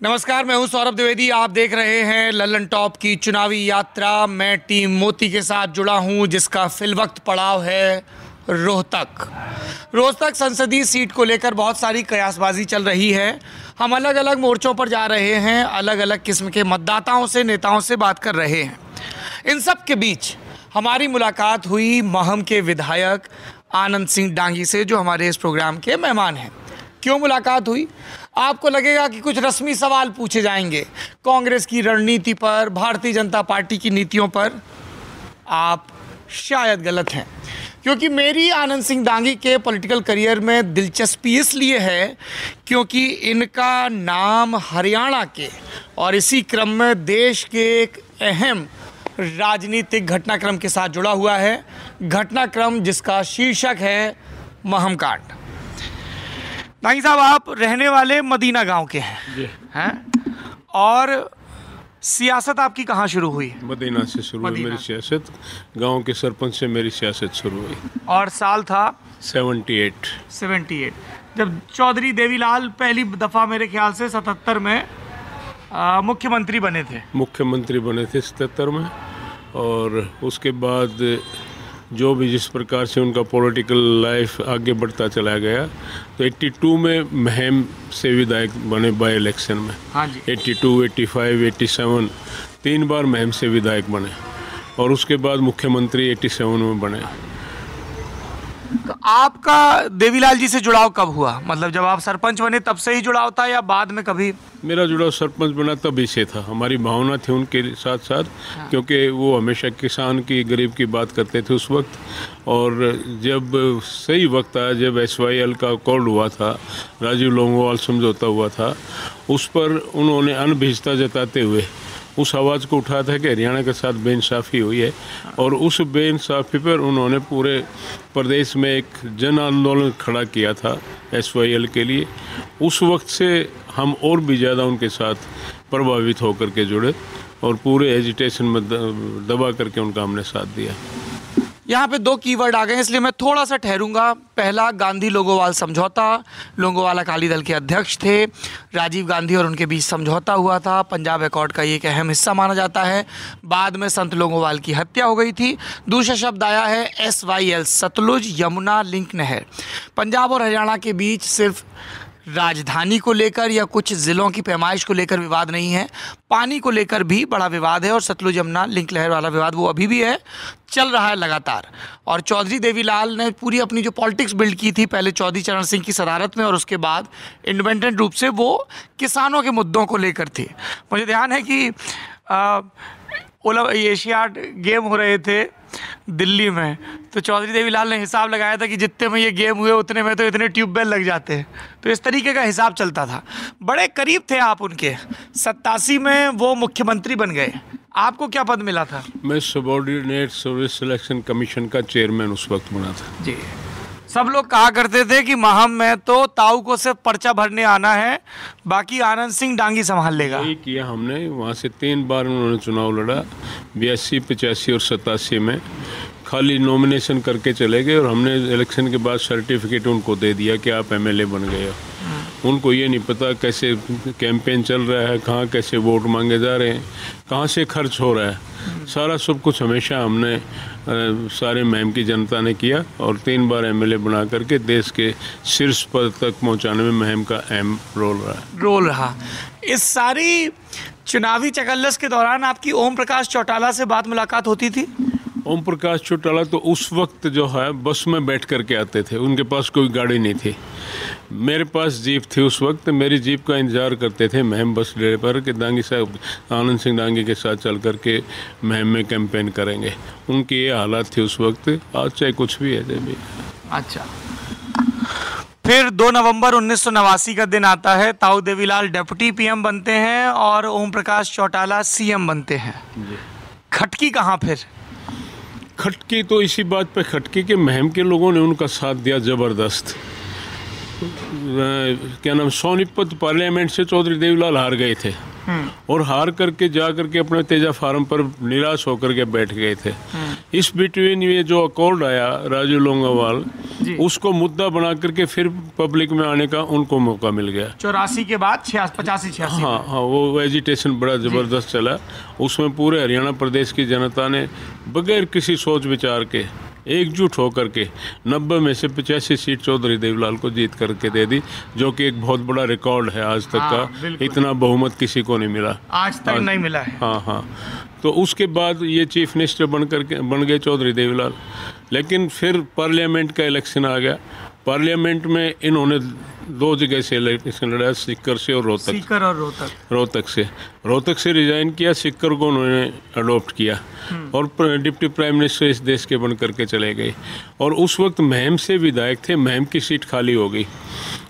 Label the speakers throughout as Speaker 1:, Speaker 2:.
Speaker 1: नमस्कार, मैं हूं सौरभ द्विवेदी। आप देख रहे हैं लल्लन टॉप की चुनावी यात्रा। मैं टीम मोती के साथ जुड़ा हूं, जिसका फिलवक्त पड़ाव है रोहतक। रोहतक संसदीय सीट को लेकर बहुत सारी कयासबाजी चल रही है। हम अलग अलग मोर्चों पर जा रहे हैं, अलग अलग किस्म के मतदाताओं से, नेताओं से बात कर रहे हैं। इन सब के बीच हमारी मुलाकात हुई महम के विधायक आनंद सिंह डांगी से, जो हमारे इस प्रोग्राम के मेहमान हैं। क्यों मुलाकात हुई? आपको लगेगा कि कुछ रस्मी सवाल पूछे जाएंगे कांग्रेस की रणनीति पर, भारतीय जनता पार्टी की नीतियों पर। आप शायद गलत हैं, क्योंकि मेरी आनंद सिंह डांगी के पॉलिटिकल करियर में दिलचस्पी इसलिए है क्योंकि इनका नाम हरियाणा के और इसी क्रम में देश के एक अहम राजनीतिक घटनाक्रम के साथ जुड़ा हुआ है। घटनाक्रम जिसका शीर्षक है महम कांड। डांगी साहब, आप रहने वाले मदीना गांव के हैं और सियासत आपकी कहाँ शुरू हुई?
Speaker 2: मदीना से शुरू हुई मेरी सियासत। गांव के सरपंच से मेरी सियासत शुरू हुई।
Speaker 1: और साल था
Speaker 2: 78
Speaker 1: जब चौधरी देवीलाल पहली दफ़ा मेरे ख्याल से 77 में मुख्यमंत्री बने थे।
Speaker 2: मुख्यमंत्री बने थे 77 में, और उसके बाद जो भी जिस प्रकार से उनका पॉलिटिकल लाइफ आगे बढ़ता चला गया, तो 82 में महम से विधायक बने बाय इलेक्शन में।
Speaker 1: हाँ जी।
Speaker 2: 82, 85, 87 3 बार महम से विधायक बने, और उसके बाद मुख्यमंत्री 87 में बने।
Speaker 1: तो आपका देवीलाल जी से जुड़ाव कब हुआ? मतलब जब आप सरपंच बने तब से ही जुड़ाव था या बाद में कभी?
Speaker 2: मेरा जुड़ाव सरपंच बना तभी से था। हमारी भावना थी उनके साथ साथ। हाँ। क्योंकि वो हमेशा किसान की, गरीब की बात करते थे उस वक्त। और जब सही वक्त आया, जब SYL का कॉल हुआ था, राजीव लोंगोवाल समझौता हुआ था, उस पर उन्होंने अनभिजता जताते हुए उस आवाज़ को उठाया था कि हरियाणा के साथ बेइंसाफ़ी हुई है। और उस बेइंसाफ़ी पर उन्होंने पूरे प्रदेश में एक जन आंदोलन खड़ा किया था SYL के लिए। उस वक्त से हम और भी ज़्यादा उनके साथ प्रभावित होकर के जुड़े और पूरे एजिटेशन में दबा करके उनका हमने साथ दिया।
Speaker 1: यहाँ पे 2 कीवर्ड आ गए, इसलिए मैं थोड़ा सा ठहरूंगा। पहला, गांधी लोंगोवाल समझौता। लोंगोवाल अकाली दल के अध्यक्ष थे। राजीव गांधी और उनके बीच समझौता हुआ था। पंजाब अकॉर्ड का ये एक अहम हिस्सा माना जाता है। बाद में संत लोंगोवाल की हत्या हो गई थी। दूसरा शब्द आया है SYL, सतलुज यमुना लिंक नहर। पंजाब और हरियाणा के बीच सिर्फ राजधानी को लेकर या कुछ ज़िलों की पैमाइश को लेकर विवाद नहीं है, पानी को लेकर भी बड़ा विवाद है। और सतलुज यमुना लिंक नहर वाला विवाद वो अभी भी है, चल रहा है लगातार। और चौधरी देवीलाल ने पूरी अपनी जो पॉलिटिक्स बिल्ड की थी, पहले चौधरी चरण सिंह की सदारत में और उसके बाद इंडिपेंडेंट रूप से, वो किसानों के मुद्दों को लेकर थी। मुझे ध्यान है कि एशियाड गेम हो रहे थे दिल्ली में, तो चौधरी देवीलाल ने हिसाब लगाया था कि जितने में ये गेम हुए उतने में तो इतने ट्यूबवेल लग जाते हैं। तो इस तरीके का हिसाब चलता था। बड़े करीब थे आप उनके। 87 में वो मुख्यमंत्री बन गए। आपको क्या पद मिला था?
Speaker 2: मैं सबऑर्डिनेट सर्विस सिलेक्शन कमीशन का चेयरमैन उस वक्त बना था
Speaker 1: जी। सब लोग कहा करते थे कि महम में तो ताऊ को सिर्फ पर्चा भरने आना है, बाकी आनंद सिंह डांगी संभाल लेगा।
Speaker 2: यही किया हमने। वहाँ से 3 बार उन्होंने चुनाव लड़ा, 82, 85 और 87 में। खाली नॉमिनेशन करके चले गए और हमने इलेक्शन के बाद सर्टिफिकेट उनको दे दिया कि आप MLA बन गए हो। उनको ये नहीं पता कैसे कैंपेन चल रहा है, कहाँ कैसे वोट मांगे जा रहे हैं, कहाँ से खर्च हो रहा है। सारा सब कुछ हमेशा हमने सारे महम की जनता ने किया और 3 बार MLA बना करके देश के शीर्ष पद तक पहुँचाने में महम का अहम रोल रहा। इस सारी चुनावी चकल्लस के दौरान आपकी ओम प्रकाश चौटाला से बात मुलाकात होती थी? ओम प्रकाश चौटाला तो उस वक्त जो है बस में बैठ करके आते थे। उनके पास कोई गाड़ी नहीं थी। मेरे पास जीप थी उस वक्त। मेरी जीप का इंतज़ार करते थे महम बस अड्डे पर कि डांगी साहब आनंद सिंह डांगी के साथ चल करके महम में कैंपेन करेंगे। उनकी ये हालात थी उस वक्त। आज चाहे कुछ भी है भी।
Speaker 1: अच्छा, फिर 2 नवंबर 1989 का दिन आता है। ताऊ देवीलाल डिप्टी PM बनते हैं और ओम प्रकाश चौटाला CM बनते हैं। खटकी कहाँ फिर?
Speaker 2: खटकी तो इसी बात पे खटकी के महम के लोगों ने उनका साथ दिया ज़बरदस्त। क्या नाम, सोनीपत पार्लियामेंट से चौधरी देवीलाल हार गए थे और हार करके जा करके अपने तेजा फार्म पर निराश होकर के बैठ गए थे। इस बिटवीन ये जो अकॉर्ड आया राजू लोंगोवाल, उसको मुद्दा बना करके फिर पब्लिक में आने का उनको मौका मिल गया।
Speaker 1: 84 के बाद 85-86।
Speaker 2: हाँ, वो एजिटेशन बड़ा ज़बरदस्त चला। उसमें पूरे हरियाणा प्रदेश की जनता ने बगैर किसी सोच विचार के एकजुट होकर के 90 में से 85 सीट चौधरी देवीलाल को जीत करके दे दी, जो कि एक बहुत बड़ा रिकॉर्ड है आज तक का। इतना बहुमत किसी को नहीं मिला,
Speaker 1: आज तक नहीं मिला है।
Speaker 2: हाँ। तो उसके बाद ये चीफ मिनिस्टर बन गए चौधरी देवीलाल। लेकिन फिर पार्लियामेंट का इलेक्शन आ गया। पार्लियामेंट में इन्होंने 2 जगह से इलेक्शन लड़ा, सीकर से और रोहतक से रिजाइन किया। सीकर को उन्होंने अडॉप्ट किया और डिप्टी प्राइम मिनिस्टर इस देश के बन करके चले गए। और उस वक्त महम से विधायक थे, महम की सीट खाली हो गई।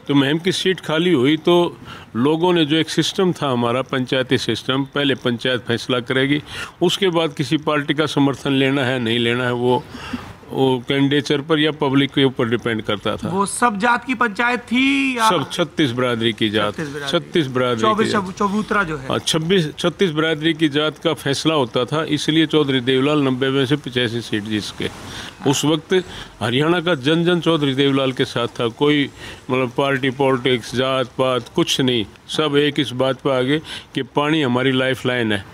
Speaker 2: तो महम की सीट खाली हुई तो लोगों ने, जो एक सिस्टम था हमारा पंचायती सिस्टम, पहले पंचायत फैसला करेगी, उसके बाद किसी पार्टी का समर्थन लेना है नहीं लेना है वो कैंडिडेचर पर या पब्लिक के ऊपर डिपेंड करता था।
Speaker 1: वो सब जात की पंचायत थी या? सब
Speaker 2: 36 बरादरी की जात, 36 बरादरी,
Speaker 1: चबूतरा जो है
Speaker 2: 36 बरादरी की जात का फैसला होता था। इसलिए चौधरी देवीलाल 90 में से 85 सीट जीत के। उस वक्त हरियाणा का जन जन चौधरी देवीलाल के साथ था। कोई मतलब पार्टी पॉलिटिक्स, जात पात कुछ नहीं, सब एक इस बात पर आगे कि पानी हमारी लाइफ लाइन है।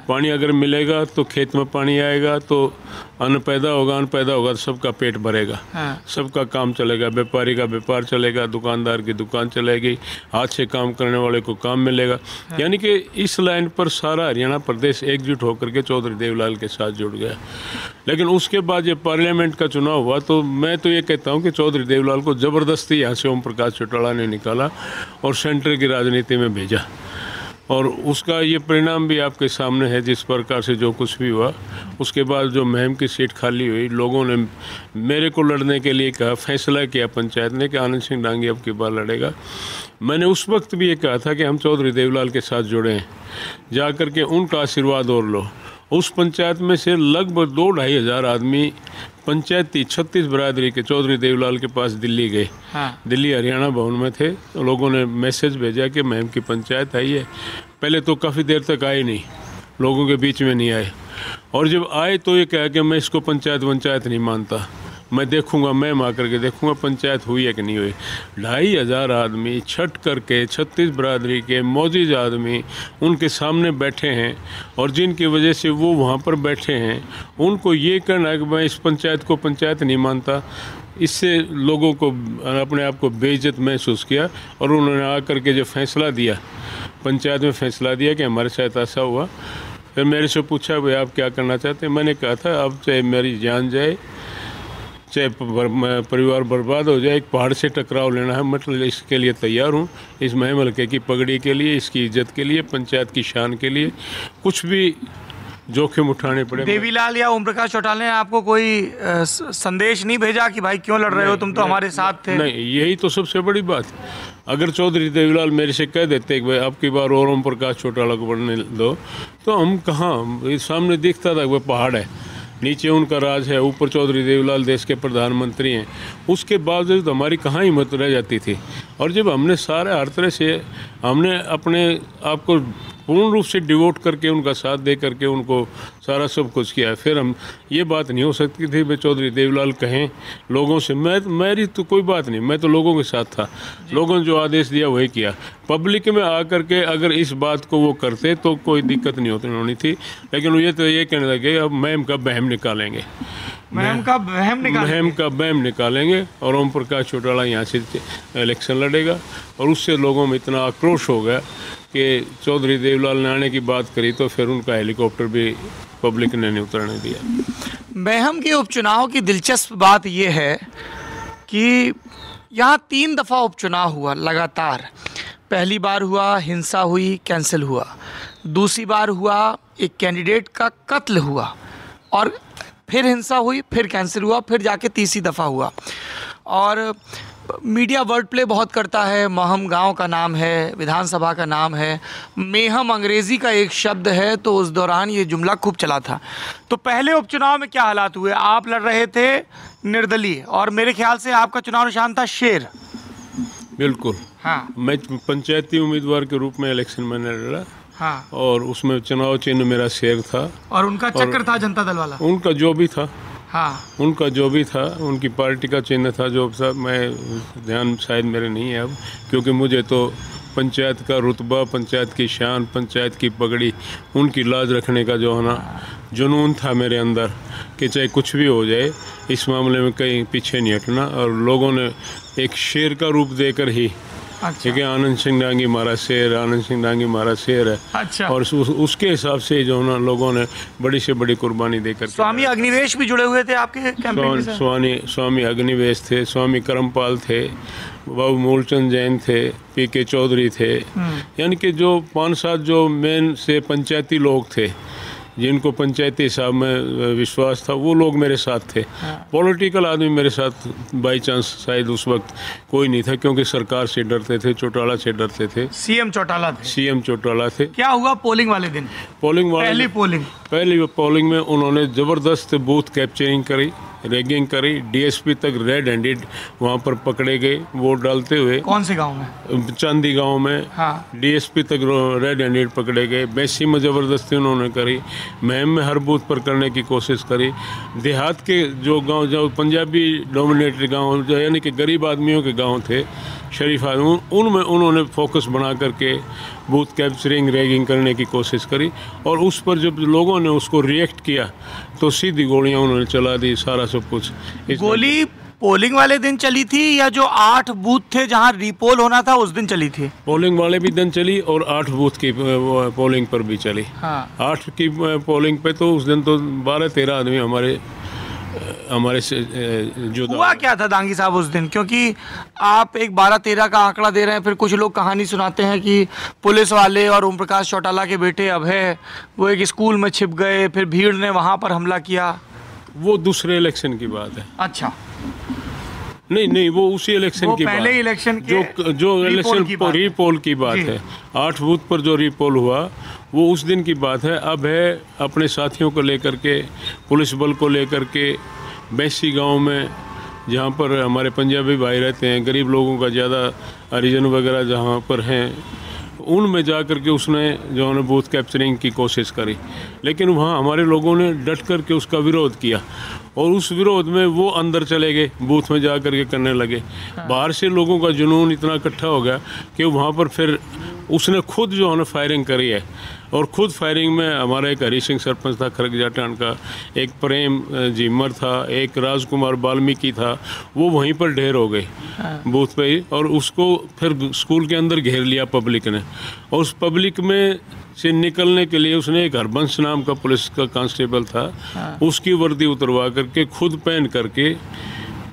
Speaker 2: पानी अगर मिलेगा तो खेत में पानी आएगा, तो अन्न पैदा होगा तो सबका पेट भरेगा, सबका काम चलेगा, व्यापारी का व्यापार चलेगा, दुकानदार की दुकान चलेगी, हाथ से काम करने वाले को काम मिलेगा। यानी कि इस लाइन पर सारा हरियाणा प्रदेश एकजुट होकर के चौधरी देवीलाल के साथ जुड़ गया। लेकिन उसके बाद जब पार्लियामेंट का चुनाव हुआ तो मैं तो ये कहता हूँ कि चौधरी देवीलाल को ज़बरदस्ती यहाँ से ओम प्रकाश चौटाला ने निकाला और सेंटर की राजनीति में भेजा। और उसका ये परिणाम भी आपके सामने है। जिस प्रकार से जो कुछ भी हुआ, उसके बाद जो महम की सीट खाली हुई, लोगों ने मेरे को लड़ने के लिए कहा, फैसला किया पंचायत ने कि आनंद सिंह डांगी अब की बार लड़ेगा। मैंने उस वक्त भी ये कहा था कि हम चौधरी देवीलाल के साथ जुड़े हैं, जा कर के उनका आशीर्वाद और लो। उस पंचायत में से लगभग 2-2.5 हज़ार आदमी पंचायती 36 बरादरी के चौधरी देवीलाल के पास दिल्ली गए। दिल्ली हरियाणा भवन में थे तो लोगों ने मैसेज भेजा कि महम की पंचायत आई है। पहले तो काफ़ी देर तक आए नहीं, लोगों के बीच में नहीं आए, और जब आए तो ये कहा कि मैं इसको पंचायत नहीं मानता, मैं देखूंगा, मैं आकर के देखूंगा पंचायत हुई है कि नहीं हुई। 2.5 हज़ार आदमी छट करके 36 बरादरी के मौजूद आदमी उनके सामने बैठे हैं, और जिनकी वजह से वो वहाँ पर बैठे हैं, उनको ये कहना है कि मैं इस पंचायत को पंचायत नहीं मानता, इससे लोगों को अपने आप को बेइज्जत महसूस किया। और उन्होंने आकर के जो फैसला दिया, पंचायत में फैसला दिया कि हमारे साथ ऐसा हुआ। फिर मेरे से पूछा भाई आप क्या करना चाहते हैं। मैंने कहा था अब चाहे मेरी जान जाए, चाहे परिवार बर्बाद हो जाए, एक पहाड़ से टकराव लेना है, मतलब इसके लिए तैयार हूँ। इस महम हल्के की पगड़ी के लिए, इसकी इज्जत के लिए, पंचायत की शान के लिए कुछ भी जोखिम उठाने पड़े।
Speaker 1: देवीलाल या ओम प्रकाश चौटाला ने आपको कोई संदेश नहीं भेजा कि भाई क्यों लड़ रहे हो, तुम तो हमारे साथ थे?
Speaker 2: नहीं, यही तो सबसे बड़ी बात। अगर चौधरी देवीलाल मेरे से कह देते कि भाई अब की बार और ओम प्रकाश चौटाला को बढ़ने दो, तो हम कहाँ, सामने दिखता था कि वह पहाड़ है, नीचे उनका राज है, ऊपर चौधरी देवीलाल देश के प्रधानमंत्री हैं। उसके बावजूद हमारी कहाँ हिम्मत रह जाती थी। और जब हमने सारे हर तरह से हमने अपने आप को पूर्ण रूप से डिवोट करके उनका साथ दे करके उनको सारा सब कुछ किया, फिर हम ये बात नहीं हो सकती थी भाई चौधरी देवीलाल कहें लोगों से, मेरी तो कोई बात नहीं, मैं तो लोगों के साथ था, लोगों ने जो आदेश दिया वही किया। पब्लिक में आकर के अगर इस बात को वो करते तो कोई दिक्कत नहीं होनी थी। लेकिन ये तो ये कहने लगे अब महम का बहम निकालेंगे,
Speaker 1: महम का बहम निकालेंगे
Speaker 2: और ओम प्रकाश चौटाला यहाँ से इलेक्शन लड़ेगा। और उससे लोगों में इतना आक्रोश हो गया कि चौधरी देवीलाल ने आने की बात करी तो फिर उनका हेलीकॉप्टर भी पब्लिक ने नहीं उतरने दिया।
Speaker 1: महम के उपचुनाव की दिलचस्प बात यह है कि यहाँ 3 दफ़ा उपचुनाव हुआ लगातार। पहली बार हुआ, हिंसा हुई, कैंसिल हुआ। दूसरी बार हुआ, एक कैंडिडेट का कत्ल हुआ, और फिर हिंसा हुई, फिर कैंसिल हुआ, फिर जाके तीसरी दफ़ा हुआ। और मीडिया वर्ड प्ले बहुत करता है, महम गांव का नाम है, विधानसभा का नाम है, मेहम अंग्रेज़ी का एक शब्द है, तो उस दौरान ये जुमला खूब चला था। तो पहले उपचुनाव में क्या हालात हुए? आप लड़ रहे थे निर्दलीय, और मेरे ख्याल से आपका चुनाव निशान था शेर।
Speaker 2: बिल्कुल।
Speaker 1: हाँ
Speaker 2: मैं पंचायती उम्मीदवार के रूप में इलेक्शन मैंने लड़ा
Speaker 1: हाँ।
Speaker 2: और उसमें चुनाव चिन्ह मेरा शेर था।
Speaker 1: और उनका चक्कर था जनता दल वाला?
Speaker 2: उनका जो भी था,
Speaker 1: हाँ
Speaker 2: उनका जो भी था, उनकी पार्टी का चिन्ह था जो था, मैं ध्यान शायद मेरे नहीं है अब, क्योंकि मुझे तो पंचायत का रुतबा, पंचायत की शान, पंचायत की पगड़ी, उनकी लाज रखने का जो है ना जुनून था मेरे अंदर कि चाहे कुछ भी हो जाए इस मामले में कहीं पीछे नहीं हटना। और लोगों ने एक शेर का रूप देकर ही,
Speaker 1: अच्छा
Speaker 2: क्योंकि आनंद सिंह डांगी हमारा शेर, आनंद सिंह डांगी हमारा शेर है।
Speaker 1: अच्छा।
Speaker 2: और उसके हिसाब से जो ना लोगों ने बड़ी से बड़ी कुर्बानी देकर।
Speaker 1: स्वामी अग्निवेश भी जुड़े हुए थे आपके कैंपेन के साथ?
Speaker 2: स्वामी अग्निवेश थे, स्वामी करमपाल थे, बाबू मूलचंद जैन थे, पीके चौधरी थे, यानी कि जो 5-7 जो मेन से पंचायती लोग थे जिनको पंचायती हिसाब में विश्वास था, वो लोग मेरे साथ थे। पॉलिटिकल आदमी मेरे साथ बाई चांस शायद उस वक्त कोई नहीं था, क्योंकि सरकार से डरते थे, चौटाला से डरते थे।
Speaker 1: सीएम चौटाला थे?
Speaker 2: सीएम चौटाला थे।
Speaker 1: क्या हुआ पोलिंग वाले दिन? पहली
Speaker 2: पोलिंग में उन्होंने ज़बरदस्त बूथ कैप्चरिंग करी, रैगिंग करी, डीएसपी तक रेड हैंडेड वहाँ पर पकड़े गए वोट डालते हुए।
Speaker 1: कौन से गांव में?
Speaker 2: चांदी गांव में।
Speaker 1: हाँ।
Speaker 2: डीएसपी तक रेड हैंडेड पकड़े गए। बैसी में ज़बरदस्ती उन्होंने करी, महम में हर बूथ पर करने की कोशिश करी। देहात के जो गांव, जो पंजाबी डोमिनेटेड गांव, जो यानी कि गरीब आदमियों के गांव थे, शरीफ आदमी, उनमें उन्होंने फोकस बना करके बूथ कैप्चरिंग, रैगिंग करने की कोशिश करी। और उस पर जब लोगों ने उसको रिएक्ट किया तो सीधी गोलियां उन्होंने चला दी, सारा सब कुछ।
Speaker 1: गोली पोलिंग वाले दिन चली थी या जो 8 बूथ थे जहां रीपोल होना था उस दिन चली थी?
Speaker 2: पोलिंग वाले भी दिन चली और 8 बूथ की पोलिंग पर भी चली।
Speaker 1: हाँ।
Speaker 2: 8 की पोलिंग पे तो उस दिन तो 12-13 आदमी हमारे से जुदा
Speaker 1: हुआ क्या था दांगी साहब उस दिन? क्योंकि आप एक 12-13 का आंकड़ा दे रहे हैं, फिर कुछ लोग कहानी सुनाते हैं कि पुलिस वाले और ओम प्रकाश चौटाला के बेटे अभय वो एक स्कूल में छिप गए, फिर भीड़ ने वहां पर हमला किया।
Speaker 2: वो दूसरे इलेक्शन की बात है।
Speaker 1: अच्छा।
Speaker 2: नहीं, वो उसी इलेक्शन की
Speaker 1: पहले
Speaker 2: बात,
Speaker 1: इलेक्शन के
Speaker 2: जो इलेक्शन रीपोल की बात है। 8 बूथ पर जो रीपोल हुआ वो उस दिन की बात है। अब है अपने साथियों को लेकर के, पुलिस बल को लेकर के, बैसी गांव में जहां पर हमारे पंजाबी भाई रहते हैं, गरीब लोगों का ज़्यादा हरिजन वगैरह जहां पर हैं, उनमें जा कर के उसने जो है बूथ कैप्चरिंग की कोशिश करी। लेकिन वहाँ हमारे लोगों ने डट कर के उसका विरोध किया और उस विरोध में वो अंदर चले गए, बूथ में जा कर के करने लगे। बाहर से लोगों का जुनून इतना इकट्ठा हो गया कि वहाँ पर फिर उसने खुद जो है फायरिंग करी है। और खुद फायरिंग में हमारा एक हरी सिंह सरपंच था खरग जाटान का, एक प्रेम जीमर था, एक राजकुमार वाल्मीकि था, वो वहीं पर ढेर हो गए बूथ पे ही। और उसको फिर स्कूल के अंदर घेर लिया पब्लिक ने, और उस पब्लिक में से निकलने के लिए उसने एक हरबंश नाम का पुलिस का कांस्टेबल था, उसकी वर्दी उतरवा करके खुद पहन करके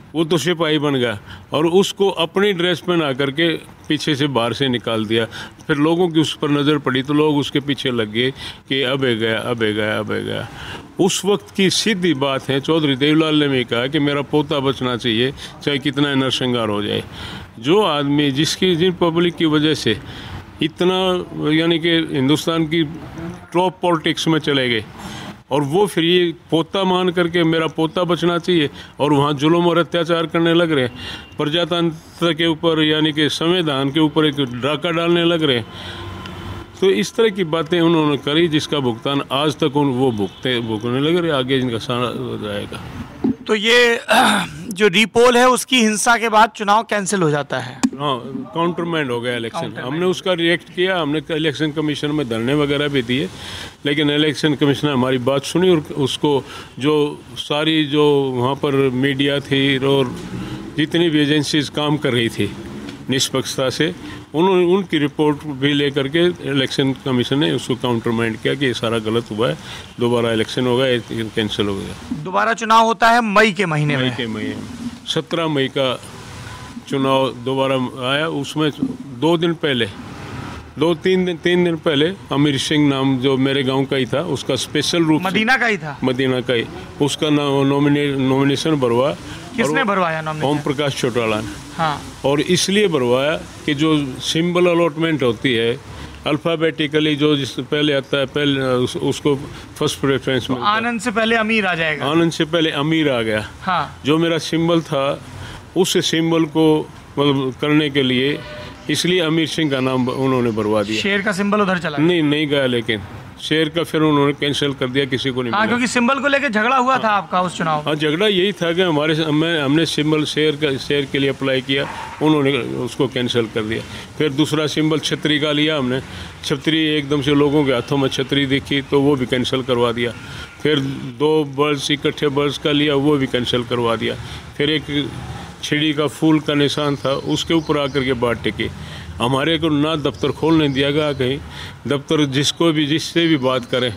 Speaker 2: वो तो सिपाही बन गया और उसको अपनी ड्रेस पहना करके पीछे से बाहर से निकाल दिया। फिर लोगों की उस पर नज़र पड़ी तो लोग उसके पीछे लग गए कि अब है गया, अब है गया, अब है गया। उस वक्त की सीधी बात है, चौधरी देवलाल ने भी कहा कि मेरा पोता बचना चाहिए चाहे कितना नरसंहार हो जाए। जो आदमी जिन पब्लिक की वजह से इतना यानी कि हिंदुस्तान की टॉप पॉलिटिक्स में चले गए और वो फिर ये पोता मान करके मेरा पोता बचना चाहिए और वहाँ जुल्म और अत्याचार करने लग रहे, प्रजातंत्र के ऊपर यानी कि संविधान के ऊपर एक डाका डालने लग रहे। तो इस तरह की बातें उन्होंने करी जिसका भुगतान आज तक वो भुगतने लग रहे, आगे इनका सारा हो जाएगा।
Speaker 1: तो ये जो रीपोल है उसकी हिंसा के बाद चुनाव कैंसिल हो जाता है?
Speaker 2: हाँ, काउंटरमैंड हो गया इलेक्शन। हमने उसका रिएक्ट किया, हमने इलेक्शन कमीशन में धरने वगैरह भी दिए, लेकिन इलेक्शन कमीशनर हमारी बात सुनी और उसको जो सारी जो वहाँ पर मीडिया थी और जितनी भी एजेंसीज काम कर रही थी निष्पक्षता से, उन्होंने उनकी रिपोर्ट भी लेकर के इलेक्शन कमीशन ने उसको काउंटरमैंड किया कि ये सारा गलत हुआ है, दोबारा इलेक्शन होगा, कैंसिल हो गया।
Speaker 1: दोबारा चुनाव होता है मई के महीने में।
Speaker 2: 17 मई का चुनाव दोबारा आया। उसमें 2 दिन पहले, 3 दिन पहले अमीर सिंह नाम जो मेरे गांव का ही था, उसका स्पेशल रूप
Speaker 1: मदीना का ही था,
Speaker 2: मदीना का ही, उसका नॉमिनेशन भरवा।
Speaker 1: किसने भरवाया नॉमिनेशन?
Speaker 2: ओम प्रकाश चौटाला ने।
Speaker 1: हाँ।
Speaker 2: और इसलिए भरवाया कि जो सिंबल अलॉटमेंट होती है अल्फ़ाबेटिकली, जो जिससे पहले आता है पहले उसको फर्स्ट प्रेफरेंस
Speaker 1: तो
Speaker 2: मिलता है।
Speaker 1: आनंद से पहले अमीर आ जाएगा।
Speaker 2: आनंद से पहले अमीर आ गया।
Speaker 1: हाँ।
Speaker 2: जो मेरा सिंबल था उस सिंबल को मतलब करने के लिए, इसलिए अमीर सिंह का नाम उन्होंने बरवा दिया।
Speaker 1: शेर का सिंबल उधर चला
Speaker 2: नहीं गया, लेकिन शेर का फिर उन्होंने कैंसिल कर दिया, किसी को नहीं मिला।
Speaker 1: क्योंकि सिंबल को लेकर झगड़ा हुआ था आपका उस चुनाव।
Speaker 2: हाँ, झगड़ा यही था कि हमने सिंबल शेर के लिए अप्लाई किया, उन्होंने उसको कैंसिल कर दिया। फिर दूसरा सिंबल छतरी का लिया हमने, छतरी एकदम से लोगों के हाथों में छतरी दिखी तो वो भी कैंसिल करवा दिया। फिर 2 बर्ड्स इकट्ठे बर्ड्स का लिया, वो भी कैंसिल करवा दिया। फिर एक छिड़ी का फूल का निशान था, उसके ऊपर आकर के बात टिकी। हमारे को ना दफ्तर खोलने दिया गया, कहीं दफ्तर जिससे भी बात करें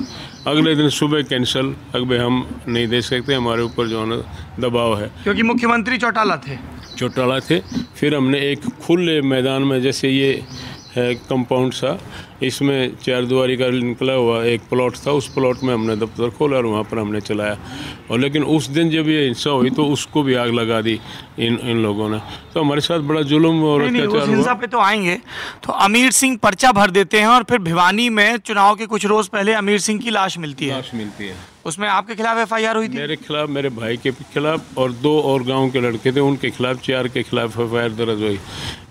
Speaker 2: अगले दिन सुबह कैंसिल, अगले हम नहीं दे सकते, हमारे ऊपर जो है ना दबाव है।
Speaker 1: क्योंकि मुख्यमंत्री चौटाला थे। फिर हमने एक खुले मैदान में, जैसे ये है कंपाउंड सा, इसमें 4 दुआरी का निकला हुआ एक प्लॉट था, उस प्लॉट में हमने दफ्तर खोला और वहाँ पर हमने चलाया। और लेकिन उस दिन जब ये हिंसा हुई तो उसको भी आग लगा दी इन लोगों ने। तो हमारे साथ बड़ा जुल्म और अत्याचार हुआ। हिंसा पे तो आएंगे। तो अमीर सिंह पर्चा भर देते हैं और फिर भिवानी में चुनाव के कुछ रोज पहले अमीर सिंह की लाश मिलती है। उसमें आपके खिलाफ FIR हुई थी?
Speaker 2: मेरे खिलाफ, मेरे भाई के खिलाफ और 2 और गांव के लड़के थे, उनके खिलाफ 4 के खिलाफ FIR दर्ज हुई।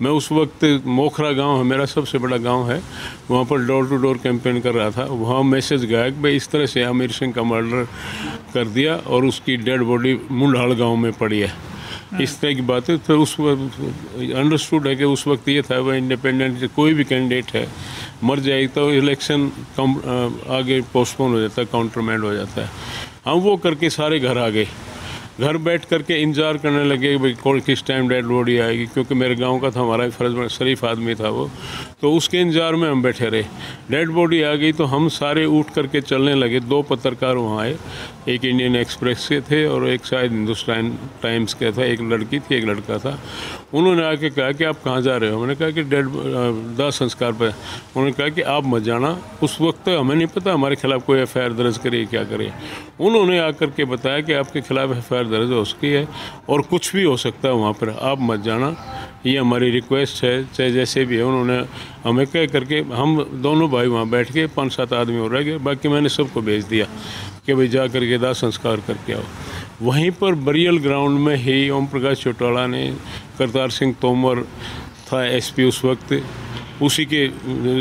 Speaker 2: मैं उस वक्त मोखरा गांव है, मेरा सबसे बड़ा गांव है, वहां पर डोर टू डोर कैंपेन कर रहा था। वहां मैसेज गया कि भाई इस तरह से अमीर सिंह का मर्डर कर दिया और उसकी डेड बॉडी मुंडाल गाँव में पड़ी है, इस तरह की बातें। तो उस वक्त अंडरस्टूड है कि उस वक्त ये था वह इंडिपेंडेंट कोई भी कैंडिडेट है मर जाएगी तो इलेक्शन आगे पोस्टपोन हो जाता है, काउंटरमैंड हो जाता है। हम वो करके सारे घर आ गए, घर बैठ करके इंतज़ार करने लगे भाई कौन किस टाइम डेड बॉडी आएगी, क्योंकि मेरे गांव का था, हमारा फर्ज शरीफ आदमी था वो, तो उसके इंतज़ार में हम बैठे रहे। डेड बॉडी आ गई तो हम सारे उठ करके चलने लगे। 2 पत्रकार वहाँ आए, एक इंडियन एक्सप्रेस के थे और एक शायद हिंदुस्तान टाइम्स का था, एक लड़की थी एक लड़का था। उन्होंने आके कहा कि आप कहाँ जा रहे हो? मैंने कहा कि दाह संस्कार पर। उन्होंने कहा कि आप मत जाना। उस वक्त हमें नहीं पता हमारे खिलाफ कोई FIR दर्ज करे क्या करे। उन्होंने आकर के बताया कि आपके खिलाफ FIR दर्ज हो सकती है और कुछ भी हो सकता है वहाँ पर, आप मत जाना, ये हमारी रिक्वेस्ट है, चाहे जैसे भी है। उन्होंने हमें कह करके हम दोनों भाई वहाँ बैठ के 5-7 आदमी और रह गए, बाकी मैंने सबको भेज दिया कि भाई जा करके दाह संस्कार करके आओ। वहीं पर बरियल ग्राउंड में ही ओम प्रकाश चौटाला ने, करतार सिंह तोमर था SP उस वक्त, उसी के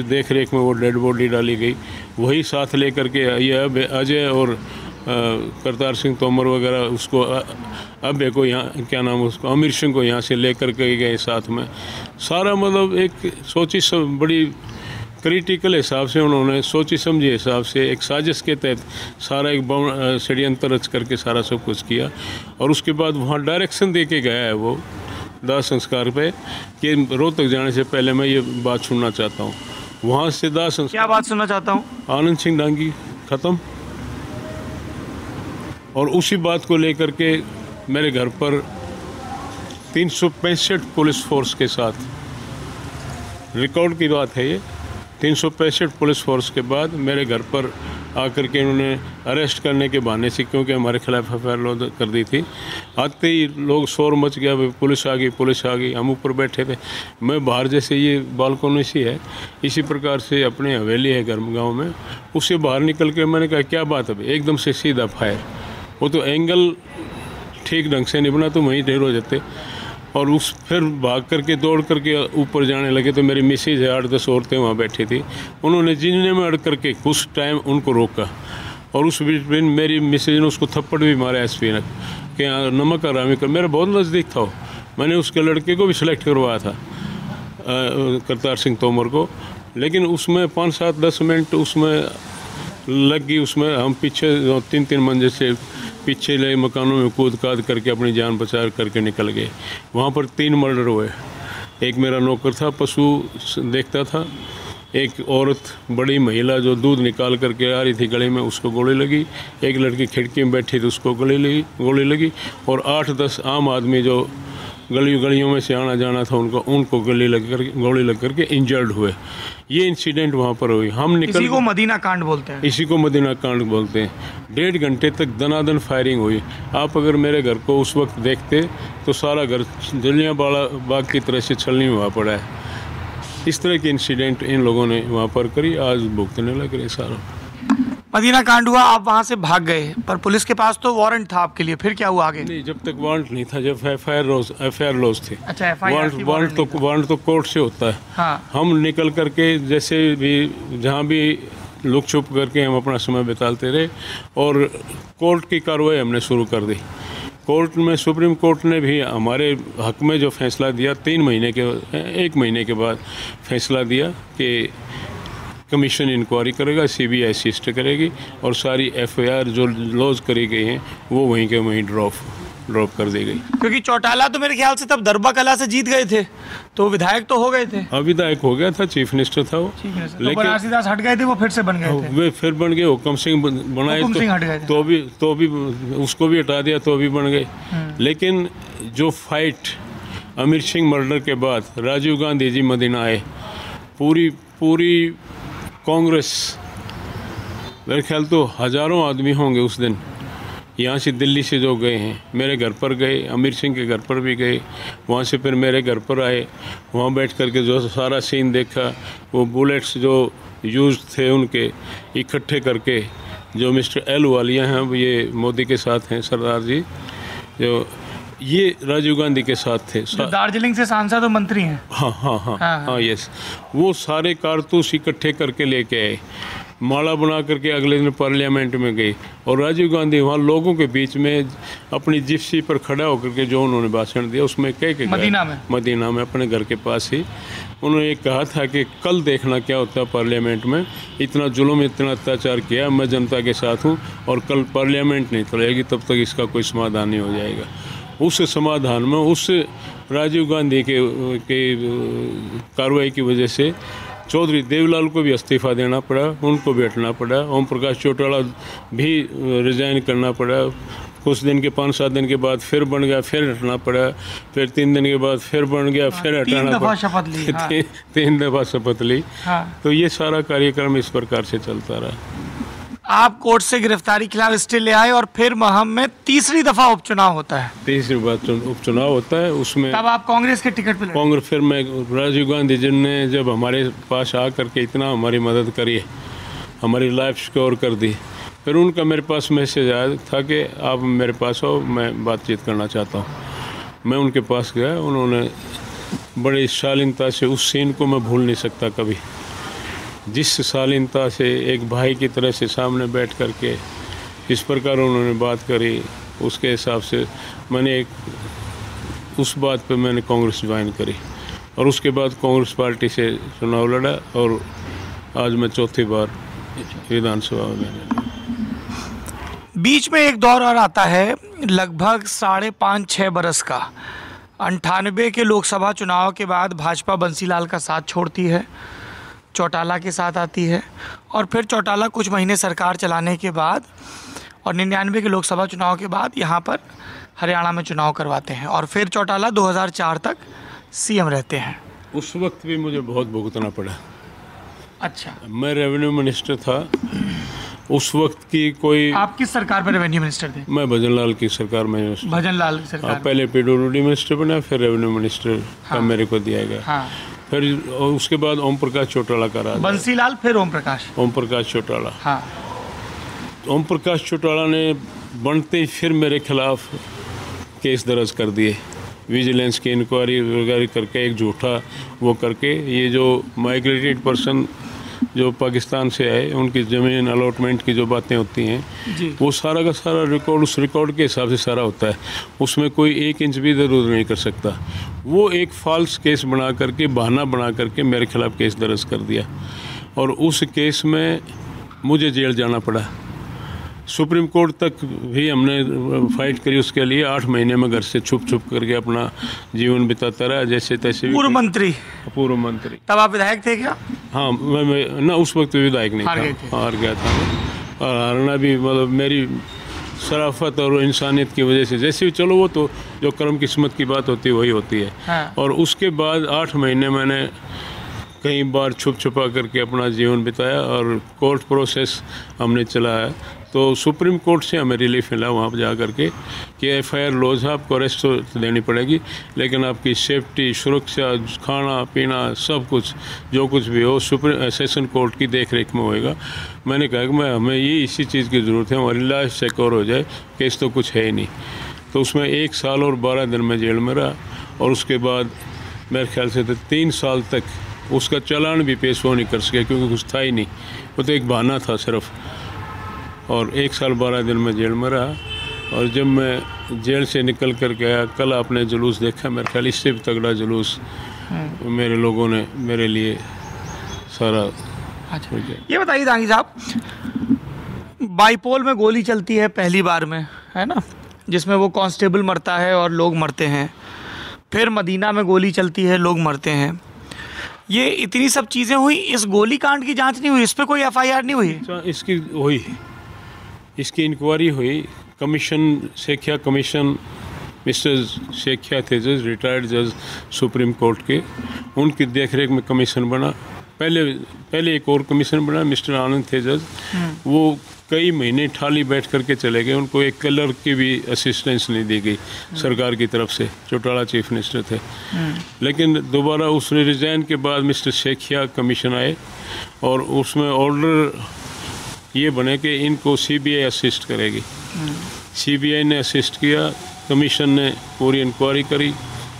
Speaker 2: देख रेख में वो डेड बॉडी डाली गई। वही साथ लेकर के ये अजय और करतार सिंह तोमर वगैरह उसको अब को यहाँ क्या नाम उसको अमीर सिंह को यहाँ से लेकर के गए साथ में। सारा मतलब एक सोची सब बड़ी क्रिटिकल हिसाब से उन्होंने सोची समझी हिसाब से एक साजिश के तहत सारा एक षड्यंत्र रच करके सारा सब कुछ किया। और उसके बाद वहाँ डायरेक्शन दे के गया है वो दाह संस्कार पे कि रोहतक जाने से पहले मैं ये बात सुनना चाहता हूँ। वहाँ से दाह संस्कार,
Speaker 1: क्या बात सुनना चाहता हूँ?
Speaker 2: आनंद सिंह डांगी ख़त्म। और उसी बात को लेकर के मेरे घर पर 365 पुलिस फोर्स के साथ, रिकॉर्ड की बात है ये, 365 पुलिस फोर्स के बाद मेरे घर पर आकर के इन्होंने अरेस्ट करने के बहाने से, क्योंकि हमारे खिलाफ FIR लॉन्च कर दी थी, आते ही लोग शोर मच गया, पुलिस आ गई। हम ऊपर बैठे थे, मैं बाहर, जैसे ये बालकोनी सी है, इसी प्रकार से अपने हवेली है घर गाँव में, उससे बाहर निकल के मैंने कहा क्या बात है, एकदम से सीधा फायर। वो तो एंगल ठीक ढंग से नहीं बना तो वहीं ढेर हो जाते। और उस फिर भाग करके दौड़ करके ऊपर जाने लगे तो मेरी मिसेज है, 8-10 औरतें वहाँ बैठी थी, उन्होंने जीने में अड़ करके कुछ टाइम उनको रोका। और उस बीच में मेरी मिसेज ने उसको थप्पड़ भी मारा SP ने कि नमक हरामी कर। मेरा बहुत नज़दीक था वो, मैंने उसके लड़के को भी सिलेक्ट करवाया था, करतार सिंह तोमर को, लेकिन उसमें 5-7-10 मिनट उसमें लग गई। उसमें हम पीछे 3-3 मंजिल से पीछे ले मकानों में कूद काद करके अपनी जान बचा करके निकल गए। वहाँ पर 3 मर्डर हुए। एक मेरा नौकर था, पशु देखता था, एक औरत बड़ी महिला जो दूध निकाल करके आ रही थी गले में, उसको गोली लगी, एक लड़की खिड़की में बैठी थी उसको गोली लगी, और 8-10 आम आदमी जो गलियों में से आना जाना था उनको गोली लग करके इंजर्ड हुए। ये इंसिडेंट वहाँ पर हुई। हम निकल,
Speaker 1: इसी को मदीना कांड बोलते हैं।
Speaker 2: इसी को मदीना कांड बोलते हैं। 1.5 घंटे तक दनादन फायरिंग हुई। आप अगर मेरे घर को उस वक्त देखते तो सारा घर जलियांवाला बाग की तरह से छलनी हुआ पड़ा है। इस तरह के इंसिडेंट इन लोगों ने वहाँ पर करी, आज भुगतने लग रहे सारा।
Speaker 1: मदीना कांड हुआ, आप वहां से भाग गए, पर पुलिस के पास तो वारंट था आपके लिए, फिर क्या हुआ आगे?
Speaker 2: नहीं, जब तक वारंट नहीं था, जब एफआईआर लॉज थे।
Speaker 1: अच्छा,
Speaker 2: वारंट तो कोर्ट से होता है।
Speaker 1: हाँ।
Speaker 2: हम निकल करके जैसे भी जहाँ भी लुक छुप करके हम अपना समय बिताते रहे और कोर्ट की कार्रवाई हमने शुरू कर दी। कोर्ट में सुप्रीम कोर्ट ने भी हमारे हक में जो फैसला दिया, 1 महीने के बाद फैसला दिया कि कमीशन इंक्वायरी करेगा, सीबीआई असिस्ट करेगी और सारी एफआईआर जो लॉज करी गई हैं वो वहीं के वहीं ड्रॉप कर दी गई।
Speaker 1: क्योंकि चौटाला तो मेरे ख्याल से तब दरबा कला से जीत गए थे, तो विधायक तो हो गए थे।
Speaker 2: हाँ, विधायक हो गया था, चीफ मिनिस्टर था वो।
Speaker 1: लेकिन बनारसी दास हट गए थे, वो फिर से बन गए थे।
Speaker 2: वे फिर बन गए, हुक्म सिंह बनाए तो भी उसको भी हटा दिया तो भी बन गए। लेकिन जो फाइट अमित सिंह मर्डर के बाद राजीव गांधी जी मदीना आए, पूरी कांग्रेस, मेरे ख्याल तो हजारों आदमी होंगे उस दिन यहाँ से दिल्ली से जो गए हैं, मेरे घर पर गए, अमीर सिंह के घर पर भी गए, वहाँ से फिर मेरे घर पर आए, वहाँ बैठ करके जो सारा सीन देखा, वो बुलेट्स जो यूज थे उनके इकट्ठे करके, जो मिस्टर एल वालिया हैं, ये मोदी के साथ हैं, सरदार जी जो ये राजीव गांधी के साथ थे,
Speaker 1: दार्जिलिंग से सांसद और मंत्री हैं।
Speaker 2: हाँ, यस, वो सारे कारतूस इकट्ठे करके लेके आए, माला बना करके अगले दिन पार्लियामेंट में गए और राजीव गांधी वहाँ लोगों के बीच में अपनी जिप्सी पर खड़ा होकर के जो उन्होंने भाषण दिया उसमें मदीना में अपने घर के पास ही उन्होंने ये कहा था कि कल देखना क्या होता है पार्लियामेंट में, इतना जुल्म इतना अत्याचार किया, मैं जनता के साथ हूँ और कल पार्लियामेंट नहीं चलेगी तब तक इसका कोई समाधान नहीं हो जाएगा। उस समाधान में उस राजीव गांधी के कार्रवाई की वजह से चौधरी देवीलाल को भी इस्तीफा देना पड़ा, उनको भी हटना पड़ा, ओम प्रकाश चौटाला भी रिजाइन करना पड़ा, कुछ दिन के 5-7 दिन के बाद फिर बन गया, फिर हटना पड़ा, फिर 3 दिन के बाद फिर बन गया, फिर हटाना पड़ा, 3 दफ़ा शपथ ली। तो ये सारा कार्यक्रम इस प्रकार से चलता रहा।
Speaker 1: आप कोर्ट से गिरफ्तारी खिलाफ स्टे ले आए और फिर महम में तीसरी दफा उपचुनाव होता है।
Speaker 2: तीसरी बार उपचुनाव होता है, उसमें
Speaker 1: तब आप कांग्रेस के टिकट पे लड़े।
Speaker 2: कांग्रेस, फिर मैं राजीव गांधी जी ने जब हमारे पास आकर के इतना हमारी मदद करी, हमारी लाइफ सिक्योर कर दी, फिर उनका मेरे पास मैसेज आया था कि आप मेरे पास आओ, मैं बातचीत करना चाहता हूँ। मैं उनके पास गया, उन्होंने बड़ी शालीनता से, उस सीन को मैं भूल नहीं सकता कभी, जिस शालीनता से एक भाई की तरह से सामने बैठ कर के इस प्रकार उन्होंने बात करी, उसके हिसाब से मैंने उस बात पे मैंने कांग्रेस ज्वाइन करी और उसके बाद कांग्रेस पार्टी से चुनाव लड़ा और आज मैं चौथी बार विधानसभा में।
Speaker 1: बीच में एक दौर और आता है लगभग 5.5-6 बरस का। 98 के लोकसभा चुनाव के बाद भाजपा बंसीलाल का साथ छोड़ती है, चौटाला के साथ आती है और फिर चौटाला कुछ महीने सरकार चलाने के बाद और 99 के लोकसभा चुनाव के बाद यहाँ पर हरियाणा में चुनाव करवाते हैं और फिर चौटाला 2004 तक सीएम रहते हैं।
Speaker 2: उस वक्त भी मुझे बहुत भुगतना पड़ा।
Speaker 1: अच्छा,
Speaker 2: मैं रेवेन्यू मिनिस्टर था उस वक्त की। कोई
Speaker 1: आप किस सरकार में रेवेन्यू मिनिस्टर थे?
Speaker 2: मैं भजनलाल की सरकार में।
Speaker 1: भजनलाल की सरकार।
Speaker 2: पहले पीडब्ल्यूडी मिनिस्टर बना, फिर रेवेन्यू मिनिस्टर का मेरे को दिया गया। फिर उसके बाद ओम प्रकाश चौटाला का राज।
Speaker 1: बंसीलाल फिर ओम प्रकाश
Speaker 2: चौटाला। ओम प्रकाश चौटाला ने बनते ही फिर मेरे खिलाफ केस दर्ज कर दिए, विजिलेंस की इंक्वायरी वगैरह करके, एक झूठा वो करके, ये जो माइग्रेटेड पर्सन जो पाकिस्तान से आए उनकी ज़मीन अलॉटमेंट की जो बातें होती हैं वो सारा का सारा रिकॉर्ड उस रिकॉर्ड के हिसाब से सारा होता है, उसमें कोई 1 इंच भी इधर उधर नहीं कर सकता। वो एक फ़ॉल्स केस बना करके, बहाना बना करके मेरे खिलाफ़ केस दर्ज कर दिया और उस केस में मुझे जेल जाना पड़ा। सुप्रीम कोर्ट तक भी हमने फाइट करी उसके लिए। 8 महीने में घर से छुप करके अपना जीवन बिताता रहा जैसे तैसे। पूर्व मंत्री।
Speaker 1: तब आप विधायक थे क्या?
Speaker 2: हाँ, मैं ना उस वक्त विधायक नहीं था, हार गया था और हारना भी मतलब मेरी शराफत और इंसानियत की वजह से। जैसे भी चलो वो तो जो कर्म किस्मत की बात होती है वही होती है। और उसके बाद 8 महीने मैंने कई बार छुपा करके अपना जीवन बिताया और कोर्ट प्रोसेस हमने चलाया। तो सुप्रीम कोर्ट से हमें रिलीफ मिला वहाँ पर जा करके कि एफआईआर लॉज है, आपको अरेस्ट तो देनी पड़ेगी, लेकिन आपकी सेफ्टी, सुरक्षा, खाना पीना सब कुछ जो कुछ भी हो सेशन कोर्ट की देख रेख में होएगा। मैंने कहा कि हमें ये इसी चीज़ की ज़रूरत है, हमारी लाइफ सिक्योर हो जाए, केस तो कुछ है ही नहीं। तो उसमें 1 साल और 12 दिन में जेल में रहा, और उसके बाद मेरे ख्याल से तो 3 साल तक उसका चालान भी पेश हो नहीं कर सके, क्योंकि कुछ था ही नहीं, वो तो एक बहाना था सिर्फ। और 1 साल 12 दिन में जेल में रहा। और जब मैं जेल से निकल कर गया, कल आपने जुलूस देखा, मेरे ख्याल इससे भी तगड़ा जुलूस मेरे लोगों ने मेरे लिए सारा।
Speaker 1: अच्छा, ये बताइए दांगी साहब, बाईपोल में गोली चलती है पहली बार में, है ना, जिसमें वो कांस्टेबल मरता है और लोग मरते हैं। फिर मदीना में गोली चलती है, लोग मरते हैं। ये इतनी सब चीज़ें हुई, इस गोली कांड की जांच नहीं हुई, इस पर कोई एफआईआर नहीं हुई?
Speaker 2: इसकी हुई, इसकी इंक्वायरी हुई। कमीशन, शेखिया कमीशन, मिस्टर शेखिया थे जज, रिटायर्ड जज सुप्रीम कोर्ट के, उनकी देखरेख में कमीशन बना। पहले एक और कमीशन बना, मिस्टर आनंद थे जज, वो कई महीने ठाली बैठ करके चले गए, उनको एक क्लर्क की भी असिस्टेंस नहीं दी गई सरकार की तरफ से। चौटाला चीफ मिनिस्टर थे। लेकिन दोबारा उसने रिजाइन के बाद मिस्टर शेखिया कमीशन आए, और उसमें ऑर्डर ये बने कि इनको सीबीआई असिस्ट करेगी। सीबीआई ने असिस्ट किया, कमीशन ने पूरी इंक्वायरी करी,